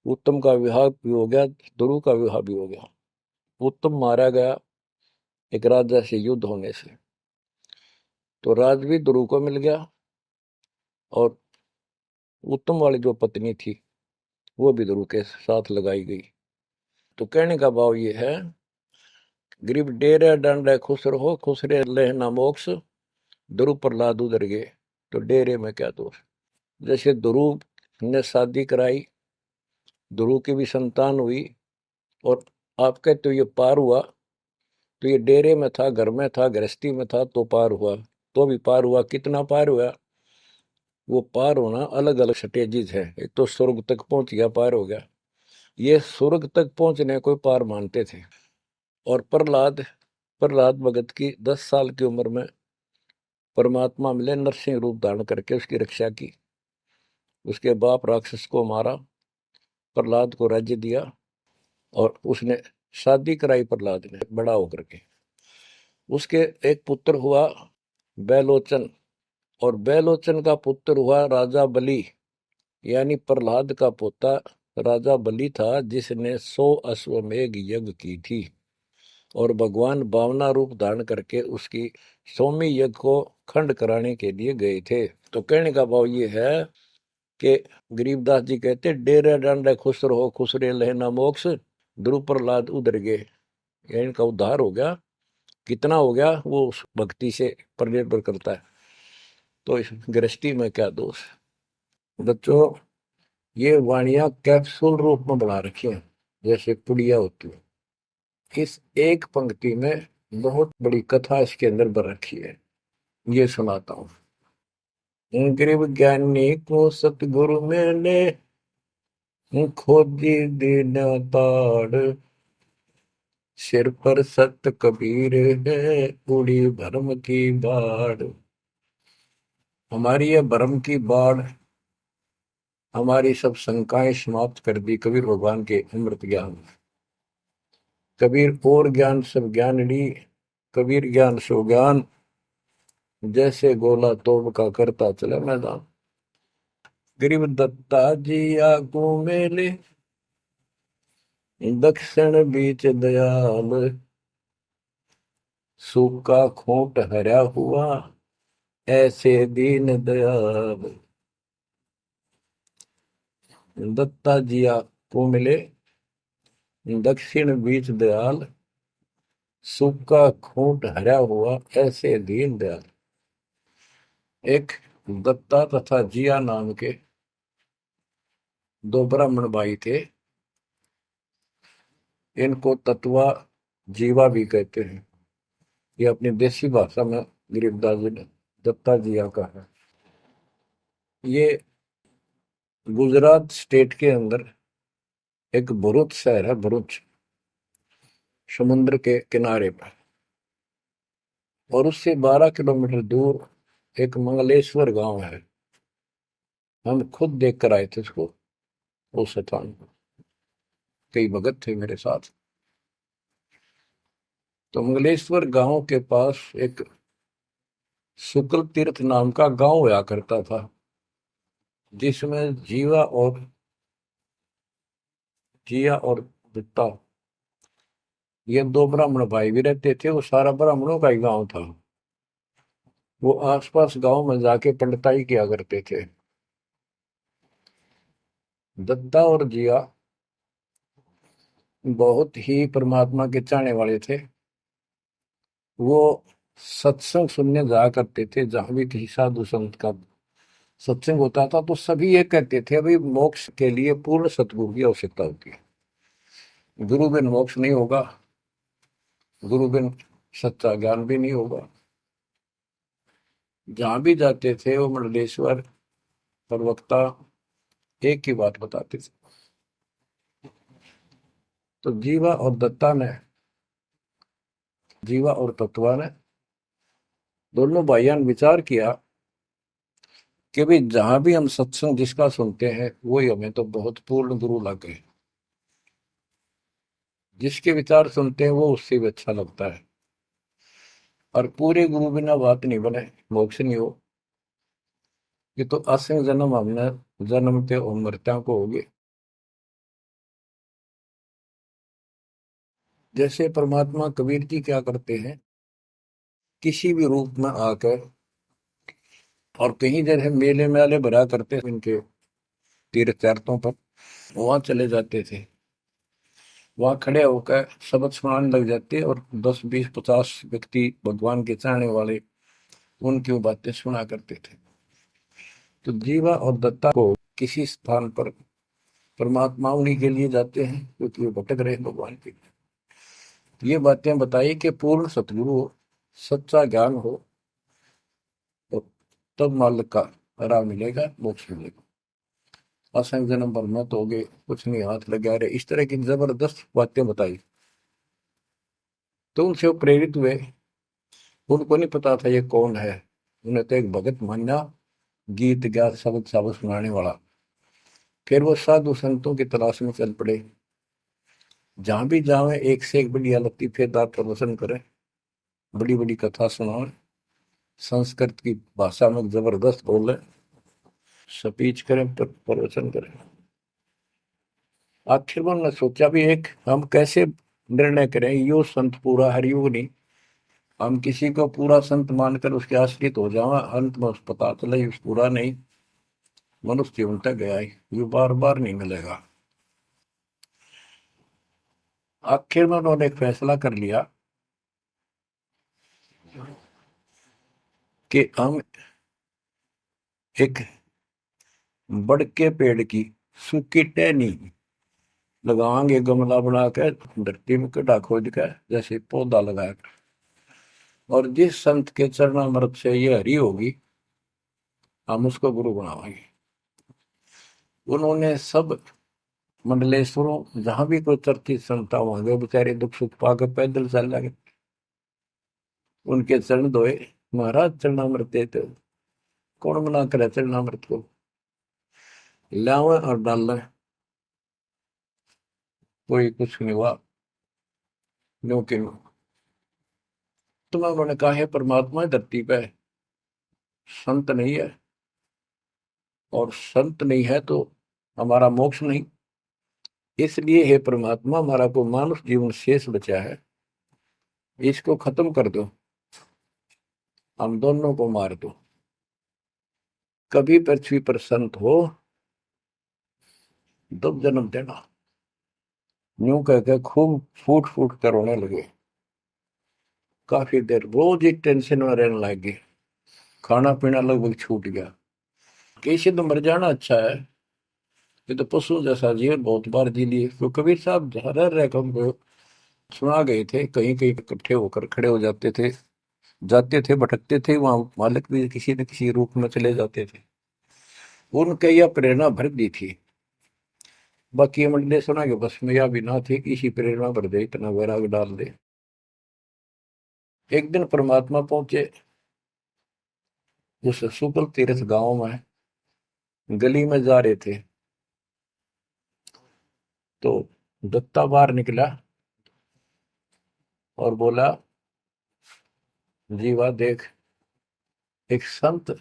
उत्तम का विवाह भी हो गया, ध्रुव का विवाह भी हो गया। उत्तम मारा गया एक राजा से युद्ध होने से, तो राज भी ध्रुव को मिल गया, और उत्तम वाली जो पत्नी थी वो भी ध्रुव के साथ लगाई गई। तो कहने का भाव ये है, गरीब डेरे डंडे खुश रहो, खुश रे लेना मोक्ष, ध्रुव प्रहलाद उधर गए, तो डेरे में क्या दोष। जैसे ध्रुव ने शादी कराई, ध्रुव की भी संतान हुई, और आप कहते हो ये पार हुआ, तो ये डेरे में था, घर में था, गृहस्थी में था, तो पार हुआ। तो भी पार हुआ, कितना पार हुआ? वो पार होना अलग अलग स्टेजेस है। एक तो स्वर्ग तक पहुंच गया, पार हो गया। ये स्वर्ग तक पहुंचने को पार मानते थे। और प्रहलाद प्रहलाद भगत की 10 साल की उम्र में परमात्मा मिले, नरसिंह रूप धारण करके उसकी रक्षा की। उसके बाप राक्षस को मारा, प्रहलाद को राज्य दिया, और उसने शादी कराई प्रहलाद ने बड़ा होकर के। उसके एक पुत्र हुआ बैलोचन, और बैलोचन का पुत्र हुआ राजा बलि। यानी प्रहलाद का पोता राजा बलि था, जिसने 100 अश्वमेघ यज्ञ की थी, और भगवान बावना रूप धारण करके उसकी 100वीं यज्ञ को खंड कराने के लिए गए थे। तो कहने का भाव ये है कि गरीबदास जी कहते, डेरे डंडे खुश रहो, खुश रे लेना मोक्ष, ध्रुव प्रहलाद उधर गए। इनका उद्धार हो गया। कितना हो गया वो उस भक्ति से पर निर्भर करता है। तो इस गृहस्थी में क्या दोष। बच्चों, ये वाणियां कैप्सूल रूप में बना रखी हैं, जैसे पुड़िया होती है। इस एक पंक्ति में बहुत बड़ी कथा इसके अंदर भर रखी है। ये सुनाता हूँ। गरीब ज्ञानी को सतगुरु मैंने, खोजी दीन ताड़, सिर पर सत कबीर है, उड़ी भरम की बाढ़। हमारी यह भरम की बाढ़, हमारी सब शंकाएं समाप्त कर दी कबीर भगवान के अमृत ज्ञान। कबीर और ज्ञान सब ज्ञान ली, कबीर ज्ञान सो ज्ञान, जैसे गोला तोड़ का करता चले मैदान। गरीब दत्ता जी आगू मेले, दक्षिण बीच दयाल, सूखा खूंट हरा हुआ, ऐसे दीन दयाल। दत्ता जी आगू मिले, दक्षिण बीच दयाल, सूखा खूंट हरा हुआ, ऐसे दीन दयाल। एक दत्ता तथा जिया नाम के दो ब्राह्मण भाई थे। इनको तत्वा जीवा भी कहते हैं। ये अपनी देसी भाषा में गरीबदास जी ने दत्ता जिया का है। ये गुजरात स्टेट के अंदर एक भरूच शहर है, भरूच, समुद्र के किनारे पर। और उससे 12 किलोमीटर दूर एक मंगलेश्वर गांव है। हम खुद देख कर आए थे उसको, उस स्थान को। कई भगत थे मेरे साथ। तो मंगलेश्वर गांव के पास एक शुक्ल तीर्थ नाम का गांव हुआ करता था, जिसमें जिया और दत्ता, ये दो ब्राह्मण भाई भी रहते थे। वो सारा ब्राह्मणों का ही गांव था। वो आसपास गांव में जाके पंडिताई किया करते थे। दत्ता और जिया बहुत ही परमात्मा के चाहने वाले थे। वो सत्संग सुनने जाया करते थे। जहां भी किसी साधु संत का सत्संग होता था तो सभी ये कहते थे अभी मोक्ष के लिए पूर्ण सतगुरु की आवश्यकता होती है। गुरु बिन मोक्ष नहीं होगा, गुरु बिन सच्चा ज्ञान भी नहीं होगा। जहां भी जाते थे वो मंडलेश्वर प्रवक्ता एक ही बात बताते थे। तो जीवा और तत्वा ने दोनों भाइयों ने विचार किया कि भाई जहां भी हम सत्संग जिसका सुनते हैं वही हमें तो बहुत पूर्ण गुरु लगे। जिसके विचार सुनते हैं वो उससे भी अच्छा लगता है। और पूरे गुरु बिना बात नहीं बने, मोक्ष नहीं हो। ये तो असंग जन्म हमने जन्मते और मरत्या को होगे। जैसे परमात्मा कबीर जी क्या करते हैं, किसी भी रूप में आकर, और कहीं जैसे मेले मेले भरा करते हैं इनके तीर्थ यात्रों पर, वहां चले जाते थे। वहां खड़े होकर शब्द सुनाने लग जाते और 10 20 50 व्यक्ति भगवान के चाहने वाले उनकी वो बातें सुना करते थे। तो जीवा और दत्ता को किसी स्थान पर परमात्मा उन्हीं के लिए जाते हैं क्योंकि वो भटक रहे हैं भगवान के लिए। ये बातें बताई कि पूर्ण सतगुरु हो, सच्चा ज्ञान हो, तो तब मालिक का आराम मिलेगा, मोक्ष मिलेगा। असंग जन्म पर मत होगे, कुछ नहीं हाथ लगा रहे, इस तरह की जबरदस्त बातें बताई। तो उनसे वो प्रेरित हुए। उनको नहीं पता था ये कौन है। उन्हें तो एक भगत माना, गीत गा शब्द शब्द सुनाने वाला। फिर वो साधु संतों की तलाश में चल पड़े। जहां भी जावे एक से एक बढ़िया लतीफेदार प्रवचन करें, बड़ी बड़ी कथा सुनाए, संस्कृत की भाषा में जबरदस्त बोले, स्पीच करें, प्रवचन करें। आखिर में उन्होंने सोचा भी एक हम कैसे निर्णय करें, यो संत पूरा हरियो नहीं। हम किसी को पूरा संत मानकर उसके आश्रित हो जावा, अंत में उस पता चले उस पूरा नहीं, मनुष्य जीवन तक गया ही, ये बार बार नहीं मिलेगा। आखिर में उन्होंने एक फैसला कर लिया कि हम एक बड़ के पेड़ की सूखी टहनी लगाएंगे, गमला बना के धरती में गड्ढा खोद के जैसे पौधा लगाया। और जिस संत के चरणामृत से ये हरी होगी, हम उसको गुरु बनाएंगे। उन्होंने सब मंडलेश्वरों जहां भी कोई चर्चित संता होंगे, बेचारे दुख सुख पाकर पैदल चल लगे, उनके चरण धोए, महाराज चरणामृत देते। कौन मना करे चरणामृत को, लावे और डाल, कोई कुछ नहीं हुआ। क्योंकि तुम्हें उन्होंने कहा है परमात्मा धरती पे संत नहीं है, और संत नहीं है तो हमारा मोक्ष नहीं। इसलिए हे परमात्मा, हमारा को मानुष जीवन शेष बचा है, इसको खत्म कर दो, हम दोनों को मार दो। कभी पृथ्वी पर संत हो तब जन्म देना। यूं कहकर खूब फूट फूट कर रोने लगे। काफी देर रोज ही टेंशन में रहने लगे, खाना पीना लगभग छूट गया। कैसे तो मर जाना अच्छा है, ये तो पशु जैसा जीवन बहुत बार जी लिए। तो कबीर साहब रह रह हमको सुना गए थे, कहीं कहीं इकट्ठे होकर खड़े हो जाते थे, जाते थे, भटकते थे, वहां मालिक भी किसी न किसी रूप में चले जाते थे। उनके यह प्रेरणा भर दी थी। बाकी ये मंडले सुना के बस में यह भी ना थी कि इसी प्रेरणा भर दे, इतना वैराग डाल दे। एक दिन परमात्मा पहुंचे उस शुक्ल तीर्थ गांव में, गली में जा रहे थे तो दत्ता बाहर निकला और बोला, जीवा देख, एक संत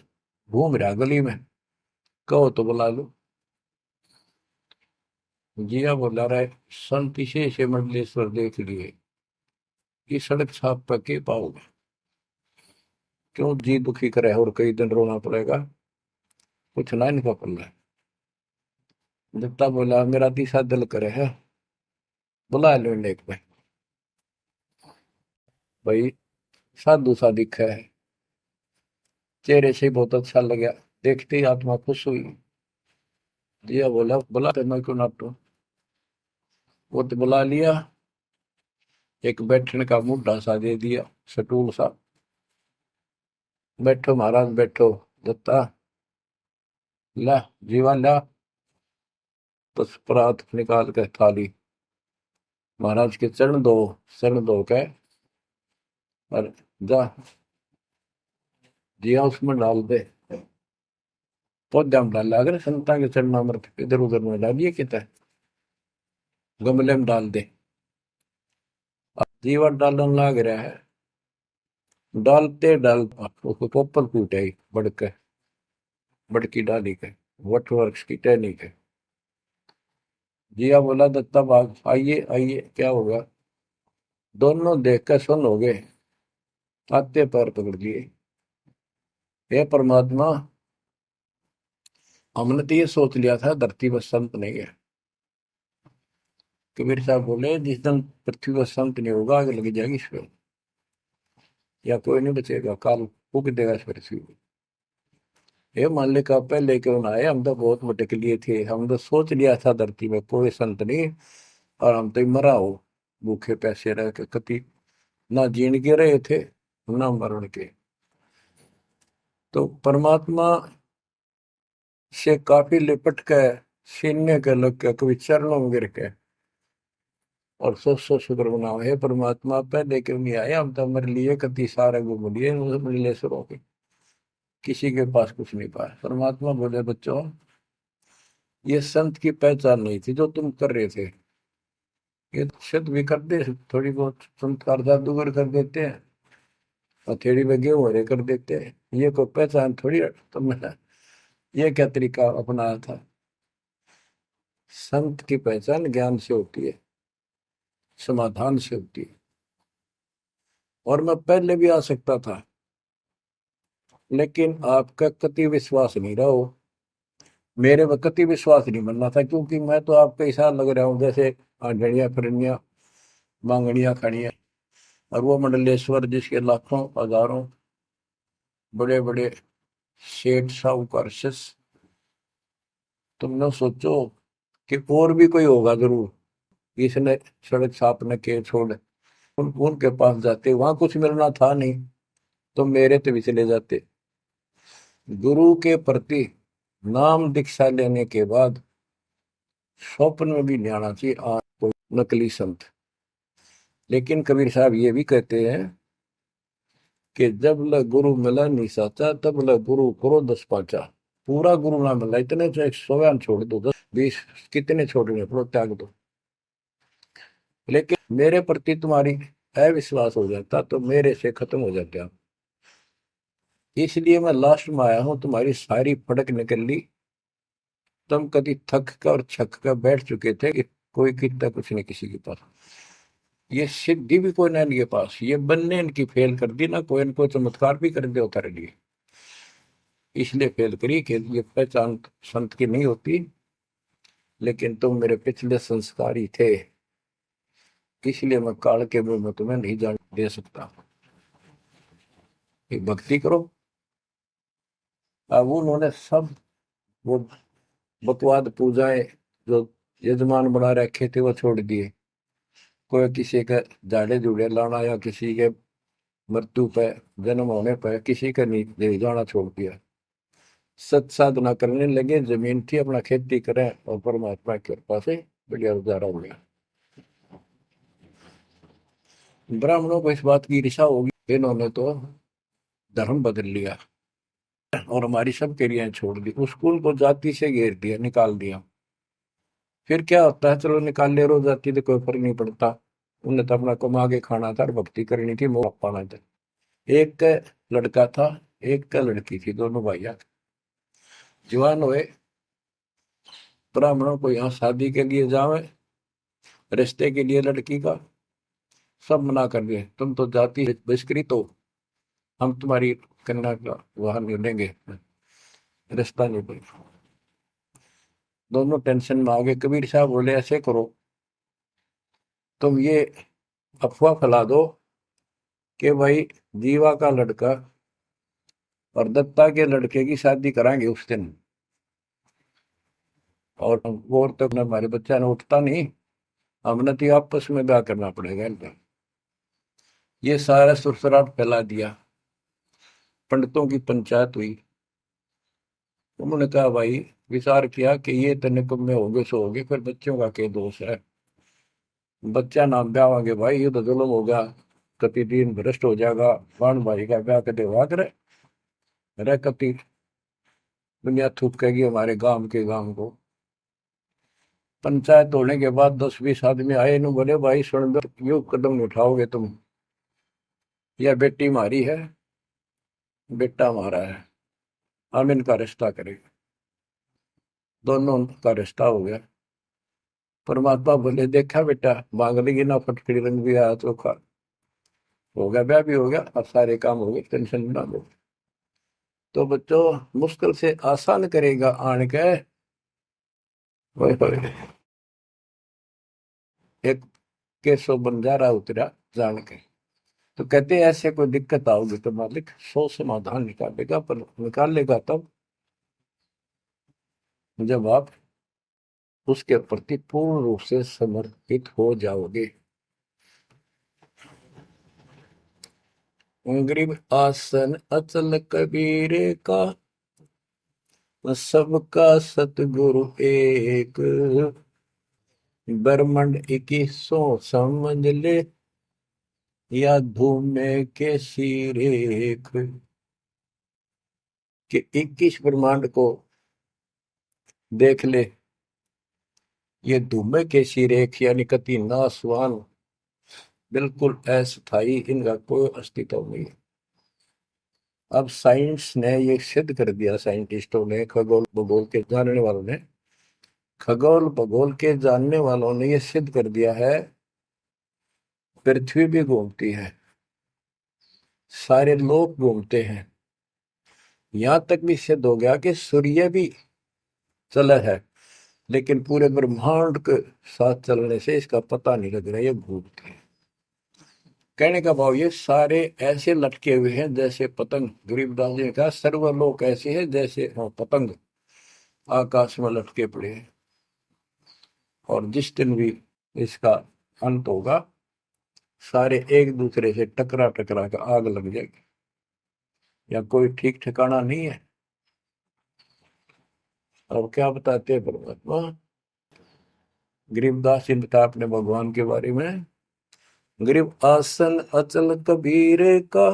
घूम रहा गली में, कहो तो बुला लो। जिया बोला रहे, संत इसे से मंडलेश्वर देख लिए, कि सड़क छाप पर के पाओगे, क्यों जी दुखी करे और कई दिन रोना पड़ेगा, कुछ ना इनका पल्ला है। दत्ता बोला, मेरा तीसरा दिल करे है, बुला लो एक भाई। भाई साधु सा दिखा है, चेहरे से बहुत अच्छा लगा, देखते ही आत्मा खुश हुई। जिया बोला, बुला तो मैं क्यों ना तो। वो तो बुला लिया, एक बैठने का मुड्ढा सा दे दिया, सटूल सा। बैठो महाराज बैठो। दत्ता, ला जीवा ला, बस परात निकाल के थाली महाराज के चरण दो, चरण दो के और जा जिया उसमें डाल दे। पौधा में डाल, अगर संता के चरण अमृत इधर उधर में डालिए, कितना गमले में डाल दे। जीवा डालन लाग रहा है, डालते डालता उसको पोपल फूट आई बड़के, बड़की डाली के, वट वृक्ष की टहनी के। जिया बोला, दत्ता बाग आइए आइए, क्या होगा। दोनों देख कर सुन हो गए, आते पैर पकड़ लिए। हे परमात्मा, हमने तो ये सोच लिया था धरती पर संत नहीं है। कबीर साहब बोले, जिस दिन पृथ्वी पर संत नहीं होगा, आग लग जाएगी इस पर, या कोई नहीं बचेगा, काल फूक देगा इस पृथ्वी को। ये मालिक आप पहले क्यों ना आए, हम तो बहुत भटक लिए थे, हम तो सोच लिया था धरती में कोई संत नहीं, और हम तो मरा हो भूखे पैसे रह के, कति ना जीण के रहे थे ना मरण के। तो परमात्मा से काफी लिपट के, सीने के लग के, कभी चरणों में गिर के, और सो शुक्र मनाओ, हे परमात्मा पहले क्यों नहीं आए, हम तो हमारे लिए कति सारे घूम लिए मंडलेश्वरों के, किसी के पास कुछ नहीं पाया। परमात्मा बोले, बच्चों ये संत की पहचान नहीं थी जो तुम कर रहे थे, ये सिद्ध भी कर दे थोड़ी बहुत, संस्कार जादूगर कर देते हैं, हथेड़ी में गेहूं हरे कर देते हैं, ये कोई पहचान थोड़ी तुमने ये क्या तरीका अपनाया था। संत की पहचान ज्ञान से होती है, समाधान से होती है। और मैं पहले भी आ सकता था, लेकिन आपका कति विश्वास नहीं रहा हो, मेरे में कति विश्वास नहीं बनना था, क्योंकि मैं तो आपके हिसाब लग रहा हूँ जैसे आंधड़िया फिरनिया मांगड़िया खड़िया, और वो मंडलेश्वर जिसके लाखों हजारों बड़े बड़े सेठ साहूकार शिष्य। तुमने सोचो कि और भी कोई होगा जरूर, इसने सड़क छापने के छोड़ उनके पास जाते, वहां कुछ मिलना था नहीं तो मेरे तो भी चले जाते। गुरु के प्रति नाम दीक्षा लेने के बाद स्वप्न में भी नहीं आना चाहिए आज कोई नकली संत। लेकिन कबीर साहब ये भी कहते हैं कि जब ल गुरु मिला नहीं साचा, तब ल गुरु करो 10 पाचा। पूरा गुरु ना मिला, इतने तो 100 छोड़ दो, 10 20 कितने छोड़ने पड़ो, त्याग दो। लेकिन मेरे प्रति तुम्हारी अविश्वास हो जाता तो मेरे से खत्म हो जाते आप। इसलिए मैं लास्ट में आया हूं, तुम्हारी सारी फड़क निकल ली। तुम कभी थक कर और छक कर बैठ चुके थे कि कोई कितना कुछ नहीं किसी के पास। ये सिद्धि भी कोई ना इनके पास, ये बनने इनकी फेल कर दी ना, कोई इनको चमत्कार भी कर दे उतारे लिए। इसलिए फेल करी कि ये पहचान संत की नहीं होती। लेकिन तुम मेरे पिछले संस्कार ही थे, इसलिए मैं काल के मुंह में तुम्हें नहीं जान दे सकता। एक भक्ति करो। अब उन्होंने सब वो बकवाद पूजाएं जो यजमान बना रखे थे वो छोड़ दिए। कोई किसी का झाड़े झूड़े लाना या किसी के मृत्यु पे, जन्म होने पर किसी का नहीं जाना छोड़ दिया। सत साधना करने लगे, जमीन थी अपना खेती करें और परमात्मा की कृपा से बढ़िया गुजारा हो गया। ब्राह्मणों को इस बात की ईर्षा होगी, इन्होंने तो धर्म बदल लिया और हमारी सब क्रियाएं छोड़ दी, उस कुल को जाति से घेर दिया, निकाल दिया। फिर क्या होता है, चलो निकाल ले रो जाति तो कोई फर्क नहीं पड़ता। उन्हें तो अपना कमा के खाना था और भक्ति करनी थी, मोह पाना था। एक का लड़का था, एक का लड़की थी, दोनों भैया जवान हुए। ब्राह्मणों को यहाँ शादी के लिए जावे, रिश्ते के लिए लड़की का सब मना कर दिए, तुम तो जाति बहिष्कृत हो, हम तुम्हारी कन्या का वहां नहीं लेंगे, रिश्ता नहीं देंगे। दोनों टेंशन में आ गए। कबीर साहब बोले ऐसे करो, तुम ये अफवाह फैला दो कि भाई जीवा का लड़का और दत्ता के लड़के की शादी कराएंगे उस दिन, और वो तक न हमारे बच्चा ने उठता नहीं, हमने तो आपस में ब्याह करना पड़ेगा इनका। ये सारा सुरसराट फैला दिया, पंडितों की पंचायत हुई। उन्होंने कहा भाई, विचार किया कि ये तने कब में होंगे सो होंगे, फिर बच्चों का क्या दोष है, बच्चा नाम ब्यावांगे भाई, ये तो जुल्म हो गया, कति दिन भ्रष्ट हो जाएगा। बाण भाई का ब्याह कदे हुआ करे, रह कति दुनिया थूकेगी हमारे गांव के गांव को। पंचायत होने के बाद 10-20 आदमी आए, इन्हों बोले भाई सुन दो, यो कदम नहीं उठाओगे तुम, यह बेटी हमारी है, बेटा हमारा है, हम इनका रिश्ता करेंगे। दोनों का रिश्ता हो गया। परमात्मा बोले देखा बेटा, मांग लेगी ना, फटकड़ी रंग भी आया चोखा, हो गया ब्याह भी हो गया, अब सारे काम हो गए, टेंशन ना लो। तो बच्चों मुश्किल से आसान करेगा आन के, एक केसो बंजारा उतरा जान के। तो कहते हैं ऐसे कोई दिक्कत आओगी तो मालिक 100 समाधान निकालेगा, पर निकालेगा तब जब आप उसके प्रति पूर्ण रूप से समर्पित हो जाओगे। गरीब आसन अचल कबीरे का, सबका सतगुरु एक, ब्रह्मंड 2100 समझ ले, या धूमे के सिरेख। कि 21 ब्रह्मांड को देख ले, ये धूमे के सिरेख यानी कति नासवान, बिल्कुल अस्थायी, इनका कोई अस्तित्व नहीं। अब साइंस ने ये सिद्ध कर दिया, साइंटिस्टों ने, खगोल भूगोल के जानने वालों ने, खगोल भूगोल के जानने वालों ने ये सिद्ध कर दिया है, पृथ्वी भी घूमती है, सारे लोग घूमते हैं, यहां तक भी सिद्ध हो गया कि सूर्य भी चला है, लेकिन पूरे ब्रह्मांड के साथ चलने से इसका पता नहीं लग रहा, ये घूमते हैं। कहने का भाव ये सारे ऐसे लटके हुए हैं जैसे पतंग। गरीबदास जी ने कहा सर्वलोक ऐसे है जैसे पतंग आकाश में लटके पड़े हैं, और जिस दिन भी इसका अंत होगा, सारे एक दूसरे से टकरा टकरा कर आग लग जाएगी, या कोई ठीक ठिकाना नहीं है। और क्या बताते हैं परमात्मा, गरीबदास जी बता अपने भगवान के बारे में, गरीब आसन अचल कबीर का,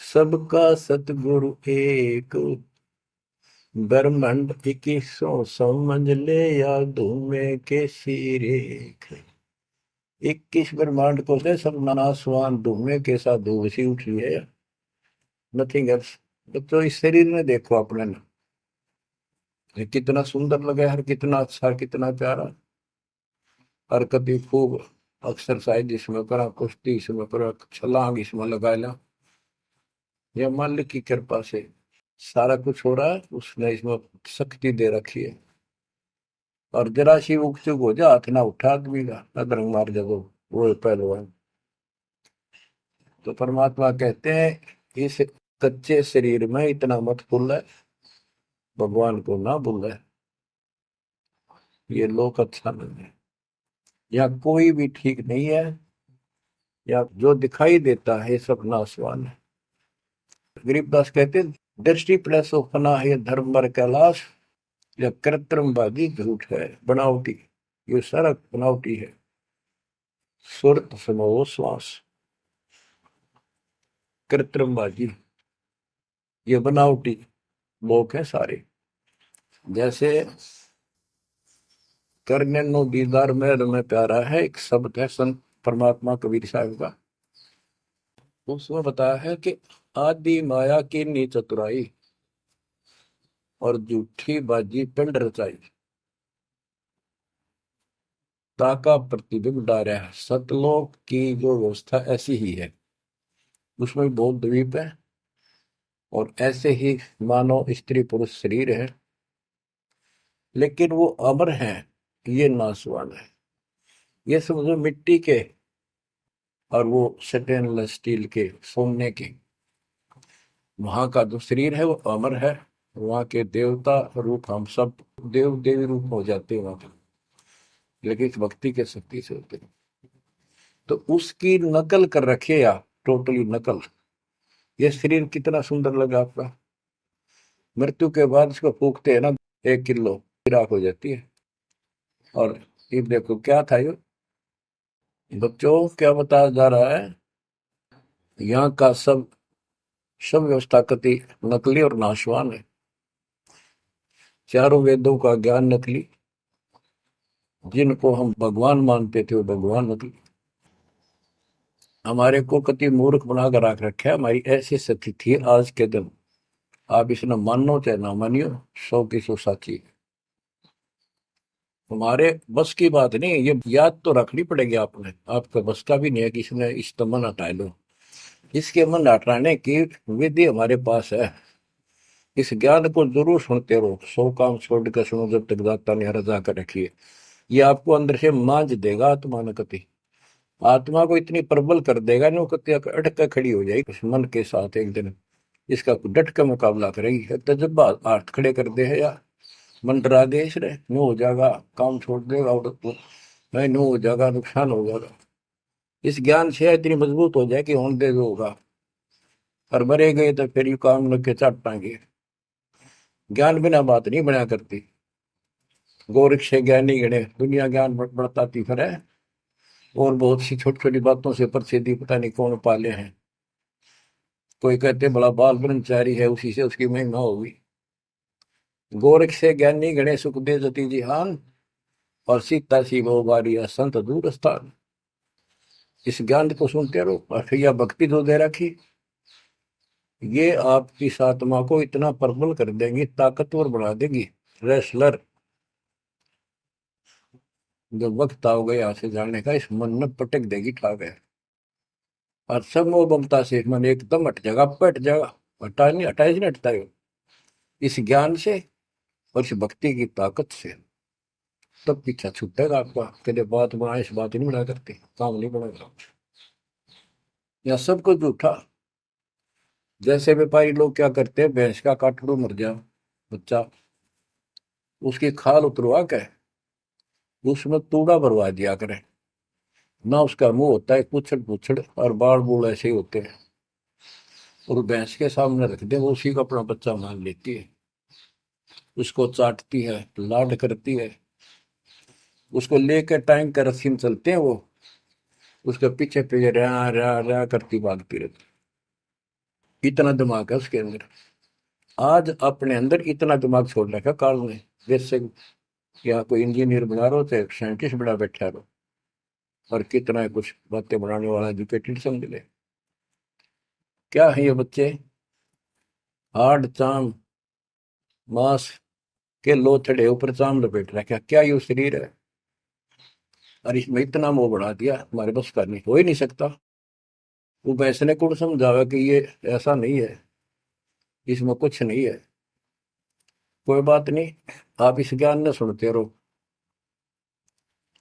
सबका सतगुरु एक, ब्रह्मांड 2100 समझ ले, या धूमे के सिरेख। 21 ब्रह्मांड को से सब नासवान धूमे के साथ धूसी उठी है, नथिंग एल्स। तो इस शरीर में देखो अपने ना, ये कितना सुंदर लगे, हर कितना अच्छा, कितना प्यारा। हरकत भी खूब, एक्सरसाइज इसमें करा, कुश्ती इसमें करा, छलांग इसमें लगा ला। यह मालिक की कृपा से सारा कुछ हो रहा है, उसने इसमें शक्ति दे रखी है। और जरा सी उग चुक हो जा, हाथ ना उठा आदमी का, अदरंग मार जब वो पहलवान। तो परमात्मा कहते हैं इस कच्चे शरीर में इतना मत भूल, भगवान को ना भूल। ये लोक अच्छा नहीं है, या कोई भी ठीक नहीं है, या जो दिखाई देता है ये सब नाशवान है। गरीबदास कहते हैं, दृष्टि प्लस उपना है धर्म पर कैलाश, या कृत्रिमवादी झूठ है बनावटी। ये सारा बनावटी है। सुरत समो श्वास, कृत्रिमवादी, ये बनावटी लोग हैं सारे। जैसे करने नो दीदार में प्यारा है, एक शब्द है संत परमात्मा कबीर साहब का। उसमें बताया है कि आदि माया की नी चतुराई, और झूठी बाजी पिंड रचाई, ताका प्रतिबिंब डारा है। सतलोक की जो व्यवस्था ऐसी ही है, उसमें भी बहुत द्वीप है, और ऐसे ही मानव स्त्री पुरुष शरीर है, लेकिन वो अमर हैं, ये नासवान है। ये समझो मिट्टी के, और वो स्टेनलेस स्टील के, सोने के। वहां का जो शरीर है वो अमर है, वहां के देवता रूप हम सब देव देवी रूप हो जाते हैं वहां पे, लेकिन इस भक्ति के शक्ति से होते हैं। तो उसकी नकल कर रखे, या टोटली नकल। ये शरीर कितना सुंदर लगा आपका, मृत्यु के बाद इसको फूकते हैं ना, 1 किलो राख हो जाती है। और ये देखो क्या था ये, बच्चों क्या बताया जा रहा है, यहाँ का सब सब व्यवस्था कति नकली और नाशवान है। चारों वेदों का ज्ञान नकली, जिनको हम भगवान मानते थे वो भगवान नकली। हमारे को कति मूर्ख बनाकर रख रखा है। हमारी ऐसी स्थिति थी आज के दिन, आप इसने मानो चाहे ना मानियो, 100 की 100 साची है। हमारे बस की बात नहीं, ये याद तो रखनी पड़ेगी आपने, आपका बस का भी नहीं है कि इसने इस मन हटा लो। इसके मन हटाने की विधि हमारे पास है। इस ज्ञान को जरूर सुनते रहो, 100 काम छोड़ कर सुनो जब तक दाता ने रजा कर रखी है। ये आपको अंदर से मांझ देगा आत्मा न कति, आत्मा को इतनी प्रबल कर देगा नो कति अटक कर खड़ी हो जाएगी उस मन के साथ। एक दिन इसका डट का मुकाबला करेगी, तजब्बा हाथ खड़े कर दे है या मन डरा दे इसने, नो हो जाएगा, काम छोड़ देगा, और नहीं नो हो जाएगा, नुकसान हो जाएगा। इस ज्ञान से इतनी मजबूत हो जाए कि होने दे जो होगा, और मरे गए तो फिर यू काम लग के चाट पाएंगे। ज्ञान बिना बात नहीं बना करती। गोरख से ज्ञानी गणे दुनिया ज्ञान बढ़ताती फिर है, और बहुत सी छोटी छोटी बातों से प्रसिद्धि पता नहीं कौन पाले हैं। कोई कहते बड़ा बाल ब्रह्मचारी है, उसी से उसकी महिमा होगी। गोरख से ज्ञानी गणे सुख दे जति जिहान, और सीता सी वो बारिया संत दूर स्थान। इस ज्ञान को सुनते रहो, और फिर यह भक्ति जो दे रखी, ये आपकी इस आत्मा को इतना प्रबल कर देंगी, ताकतवर बना देगी, रेसलर। जब वक्त आओगे यहाँ से जाने का, इस मन में पटक देगी ठा गए, और सब मोह ममता से मन एकदम हट जाएगा, पट जाएगा। हटा नहीं, हटाए नहीं हटता है इस ज्ञान से और इस भक्ति की ताकत से। तब पीछा छूटेगा आपका, कदे बात बना इस बात नहीं बना करते, काम नहीं बनेगा। या सब कुछ झूठा। जैसे व्यापारी लोग क्या करते हैं, भैंस का काटड़ू मर गया बच्चा, उसकी खाल उतरवा के उसमें तूड़ा भरवा दिया करें ना। उसका मुंह होता है पुछड़ पुछड़, और बाल बूल ऐसे ही होते हैं, और भैंस के सामने रख दे, वो उसी को अपना बच्चा मान लेती है। उसको चाटती है, लाड करती है, उसको लेकर टाइम का रस्सी में चलते हैं वो, उसके पीछे पीछे रहा रहा रहा करती भागती रहती। इतना दिमाग है उसके अंदर। आज अपने अंदर इतना दिमाग छोड़ रखा काल ने, जैसे या कोई इंजीनियर बना रहो चाहे साइंटिस्ट बना बैठा रहो, और कितना कुछ बातें बनाने वाला एजुकेटेड समझ ले। क्या है ये बच्चे, हाड़ चाम मांस के लो चढ़े ऊपर चाम लपेट रखा, क्या ये शरीर है? और इसमें इतना मोह बढ़ा दिया, हमारे बस का नहीं, हो ही नहीं सकता। वो वैसने कौन समझावे कि ये ऐसा नहीं है, इसमें कुछ नहीं है। कोई बात नहीं, आप इस ज्ञान न सुनते रहो,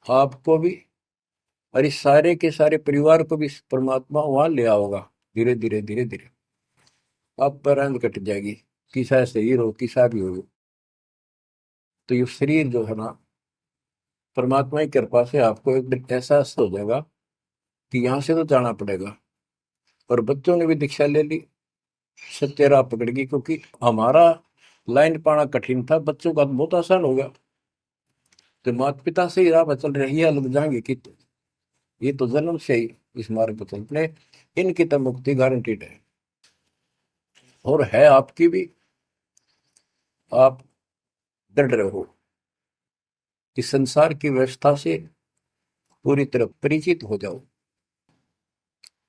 आपको भी और इस सारे के सारे परिवार को भी परमात्मा वहां ले आओगा। धीरे धीरे धीरे धीरे आप पर रंग कट जाएगी, किसा शरीर हो किसा भी हो। तो ये शरीर जो है ना, परमात्मा की कृपा से आपको एक दिन एहसास हो जाएगा कि यहाँ से तो जाना पड़ेगा। और बच्चों ने भी दीक्षा ले ली, सत्य राह पकड़ गई, क्योंकि हमारा लाइन पाना कठिन था, बच्चों का तो बहुत आसान हो गया। तो माता पिता से ही राह पर चल रही है, लग जाएंगे कि ये तो जन्म से ही इस मार्ग पर चलते, इनकी तो मुक्ति गारंटीड है। और है आपकी भी, आप दृढ़ रहो कि संसार की व्यवस्था से पूरी तरह परिचित हो जाओ।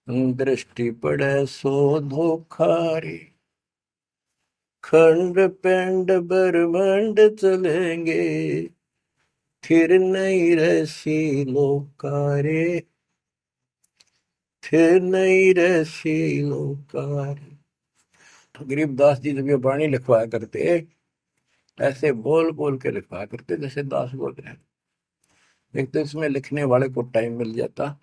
दृष्टि पड़े सो धोखा रे, खंड पिंड ब्रह्मांड चलेंगे, फिर नहीं रसी लोकारे, फिर नहीं रसी लोकारे। तो गरीबदास जी जब ये वाणी लिखवाया करते, ऐसे बोल बोल के लिखवाया करते जैसे दास बोल रहे हैं। एक तो इसमें लिखने वाले को टाइम मिल जाता,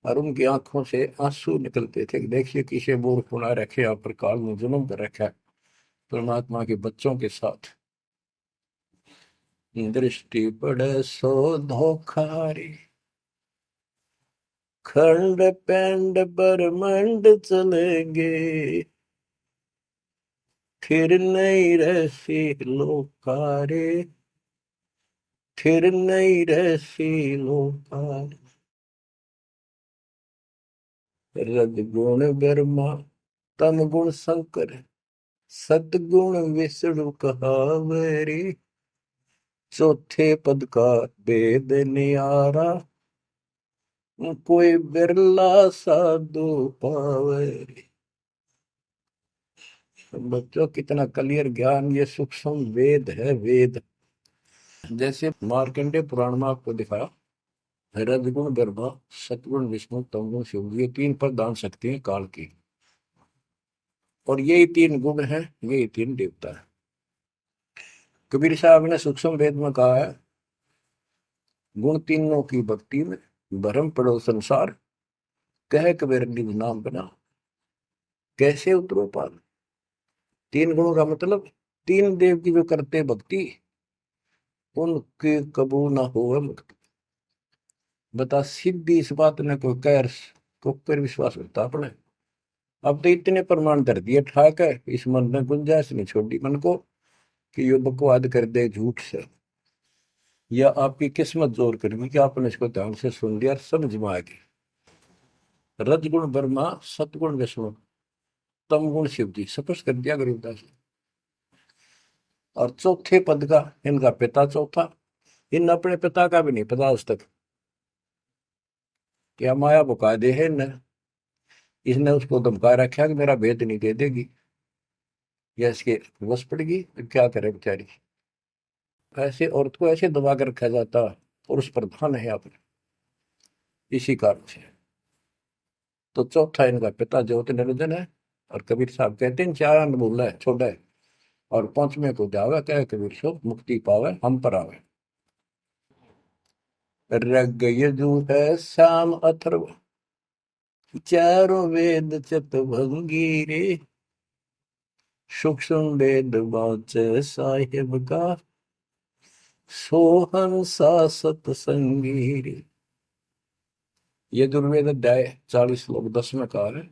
और उनकी आंखों से आंसू निकलते थे कि देखिए किसे मूर्ख बना रखे, आप पर काल में जुल्म कर रखा है परमात्मा के बच्चों के साथ। दृष्टि पड़े सो धोखारी, खंड पेंड ब्रह्मांड चलेंगे, फिर नहीं रहसी लोकारे, फिर नहीं रहसी लोकारे। रजगुण ब्रह्मा तम गुण शंकर, सतगुण विष्णु कहावरी, चौथे पद का वेद न्यारा, कोई बिरला साधु पावे। बच्चों कितना क्लियर ज्ञान, ये सूक्ष्म वेद है, वेद। जैसे मार्कंडे पुराण में आपको दिखाया, रजगुण ब्रह्मा, सतगुण विष्णु, तमगुण शिव, ये तीन प्रधान शक्ति हैं काल की। और यही तीन गुण हैं, यही तीन देवता है। कबीर साहब ने सूक्ष्म वेद में कहा है, गुण तीनों की भक्ति में भरम पड़ो संसार, कह कबीर निज नाम बना, कैसे उतरो पार। तीन गुणों का मतलब, तीन देव की जो करते भक्ति, उनके कबू ना हो मुक्ति। बता सीधी इस बात ने कोई कह को पर विश्वास करता अपने। अब तो इतने प्रमाण धर दिए ठाक है, इस मन ने गुंजाइश नहीं छोड़ी मन को कि यो बकवाद कर दे झूठ से, या आपकी किस्मत जोर करेगी कि आपने इसको ध्यान से सुन लिया और समझ में आ गई। रजगुण ब्रह्मा, सतगुण विष्णु, तम गुण शिव जी, स्पष्ट कर दिया गरीबदास ने। और चौथे पद का इनका पिता चौथा, इन अपने पिता का भी नहीं पता आज तक, क्या माया बुका दे है न, इसने उसको धमका रखा कि मेरा भेद नहीं दे देगी, या इसके बस पड़ेगी तो क्या करे बेचारी। ऐसे औरत को ऐसे दबा कर रखा जाता, और उस पर धन है आपने, इसी कारण से। तो चौथा इनका पिता ज्योति निरंजन है। और कबीर साहब कहते हैं, चार अनमोल है छोड़ा है, और पांचवें को जावे, कह कबीर सो मुक्ति पावे हम पर आवे। रग यजु है श्याम अथर्व, चारों वेद चतुर्भंगी रे, सूक्ष्म वेद वाचे साहिब का, सोहन सा सतसंगी रे। यजुर्वेद अध्याय 40 श्लोक 10 में कहा है,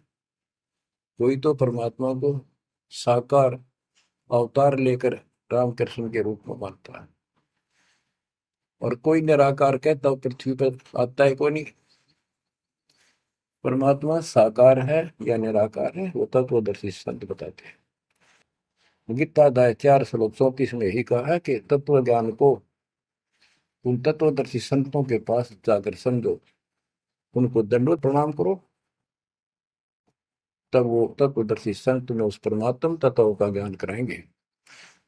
कोई तो परमात्मा को साकार अवतार लेकर रामकृष्ण के रूप में मानता है, और कोई निराकार कहता पृथ्वी पर आता है कोई नहीं। परमात्मा साकार है या निराकार है, वो तत्वदर्शी संत बताते हैं। गीता अध्याय 4 श्लोक 34 में यही कहा है कि तत्व ज्ञान को उन तत्वदर्शी संतों के पास जाकर समझो, उनको दंडवत प्रणाम करो, तब वो तत्वदर्शी संत में उस परमात्म तत्व का ज्ञान कराएंगे।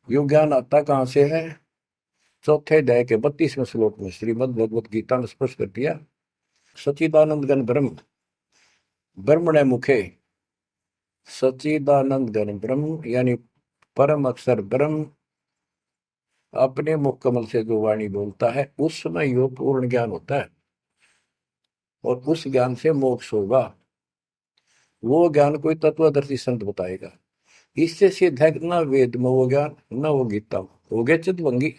यो ज्ञान आता कहाँ से है? चौथे अध्याय के 32वें श्लोक में श्रीमद् भगवत गीता ने स्पष्ट कर दिया। सच्चिदानंद घन ब्रह्म, ब्रह्मणे मुखे, सच्चिदानंद घन ब्रह्म यानी परम अक्षर ब्रह्म अपने मुख कमल से जो वाणी बोलता है उस समय यो पूर्ण ज्ञान होता है और उस ज्ञान से मोक्ष होगा। वो ज्ञान कोई तत्वदर्शी संत बताएगा। इससे सिद्ध है ना वेद में वो ज्ञान न वो गीता में। हो गया चितवंगी,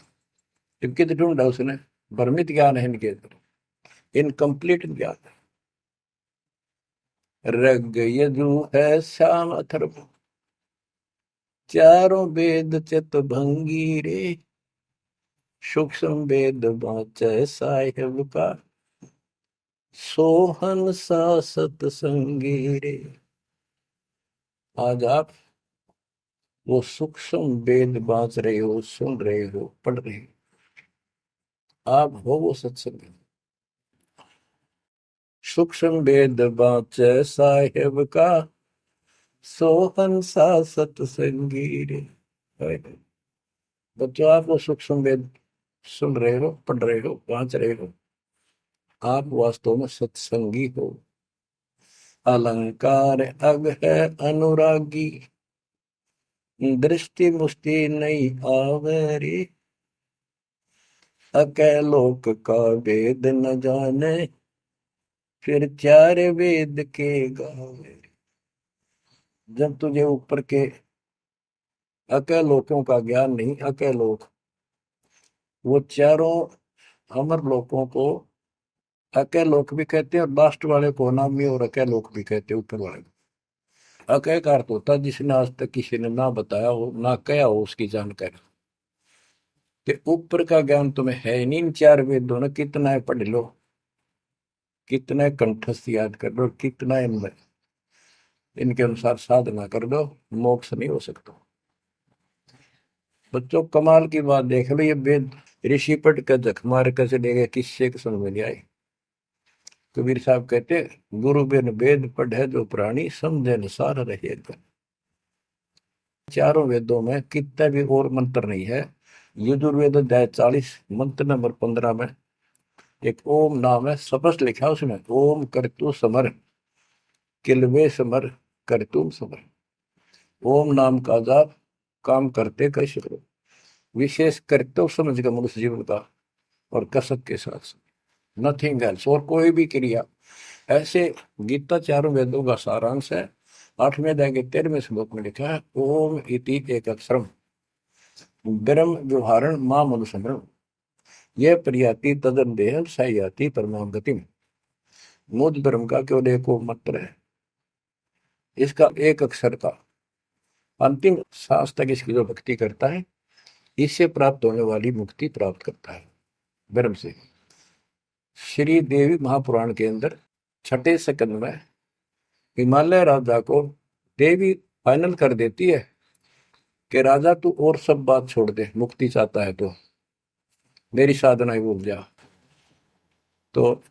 इनके तो ढूंढा उसने, भ्रमित ज्ञान है इनके अंदर, इनकम्प्लीट ज्ञान है। रग यजु है श्याम अथर्व, चारों वेद चित भंगी रे, सूक्ष्म वेद बाँचै साहिब का, सोहन सा सतसंगी रे। आज आप वो सूक्ष्म वेद बाँच रहे हो, सुन रहे हो, पढ़ रहे हो, आप हो वो सत्संग। सूक्ष्म वेद बाँचै साहिब का, सोहन सा सतसंगी रे। बच्चों आप वो सूक्ष्म वेद सुन रहे हो, पढ़ रहे हो, बाँच रहे हो, आप वास्तव में सत्संगी हो। अलंकार अग है अनुरागी, दृष्टि मुष्टि नहीं आवे रे, अकैलोक का वेद न जाने, फिर चार वेद के गावे। जब तुझे ऊपर के अकैलोकों का ज्ञान नहीं, अकैलोक वो चारों अमर लोकों को अकैलोक भी कहते हैं और लास्ट वाले को नामी और अकैलोक भी कहते हैं। ऊपर वाले को अकय का अर्थ होता है जिसने आज तक किसी ने ना बताया हो ना कहा हो उसकी जानकारी। कि ऊपर का ज्ञान तुम्हें है नहीं, इन चार वेदों ने कितना है पढ़ लो, कितना कंठस्थ याद कर लो, कितना इनमें इनके अनुसार साधना कर दो, मोक्ष नहीं हो सकता। बच्चों कमाल की बात देख लो, ये वेद ऋषि पट का जख मार कर चले गए, किससे समझ में नहीं आई। कबीर साहब कहते गुरु बिन वेद पढ़े जो प्राणी, समझे अनुसार रहे। चारों वेदों में कितना भी और मंत्र नहीं है। यजुर्वेद अध्याय 40 मंत्र नंबर 15 में एक ओम नाम है, स्पष्ट लिखा है उसमें, ओम करतु समर किलवे समर करतुम समर। ओम नाम का जाप काम करते कर करो, विशेष कर्तव्य समझ कर मनुष्य जीवन का और कसक के साथ नथिंग एल्स, और कोई भी क्रिया। ऐसे गीता चारों वेदों का सारांश है। 8वें अध्याय के 13वें श्लोक में लिखा है, ओम इति एक अक्षरम ब्रह्म व्यवहारण मां मनुसमरण, यह प्रियाति तदन देह सयाति परमाम गति। मुझ ब्रह्म का केवल एक मंत्र है, इसका एक अक्षर का अंतिम सांस तक इसकी जो भक्ति करता है इससे प्राप्त होने वाली मुक्ति प्राप्त करता है ब्रह्म से। श्री देवी महापुराण के अंदर 6ठे स्कंद में हिमालय राजा को देवी फाइनल कर देती है कि राजा तू और सब बात छोड़ दे, मुक्ति चाहता है तो मेरी साधना ही भूल जा। तो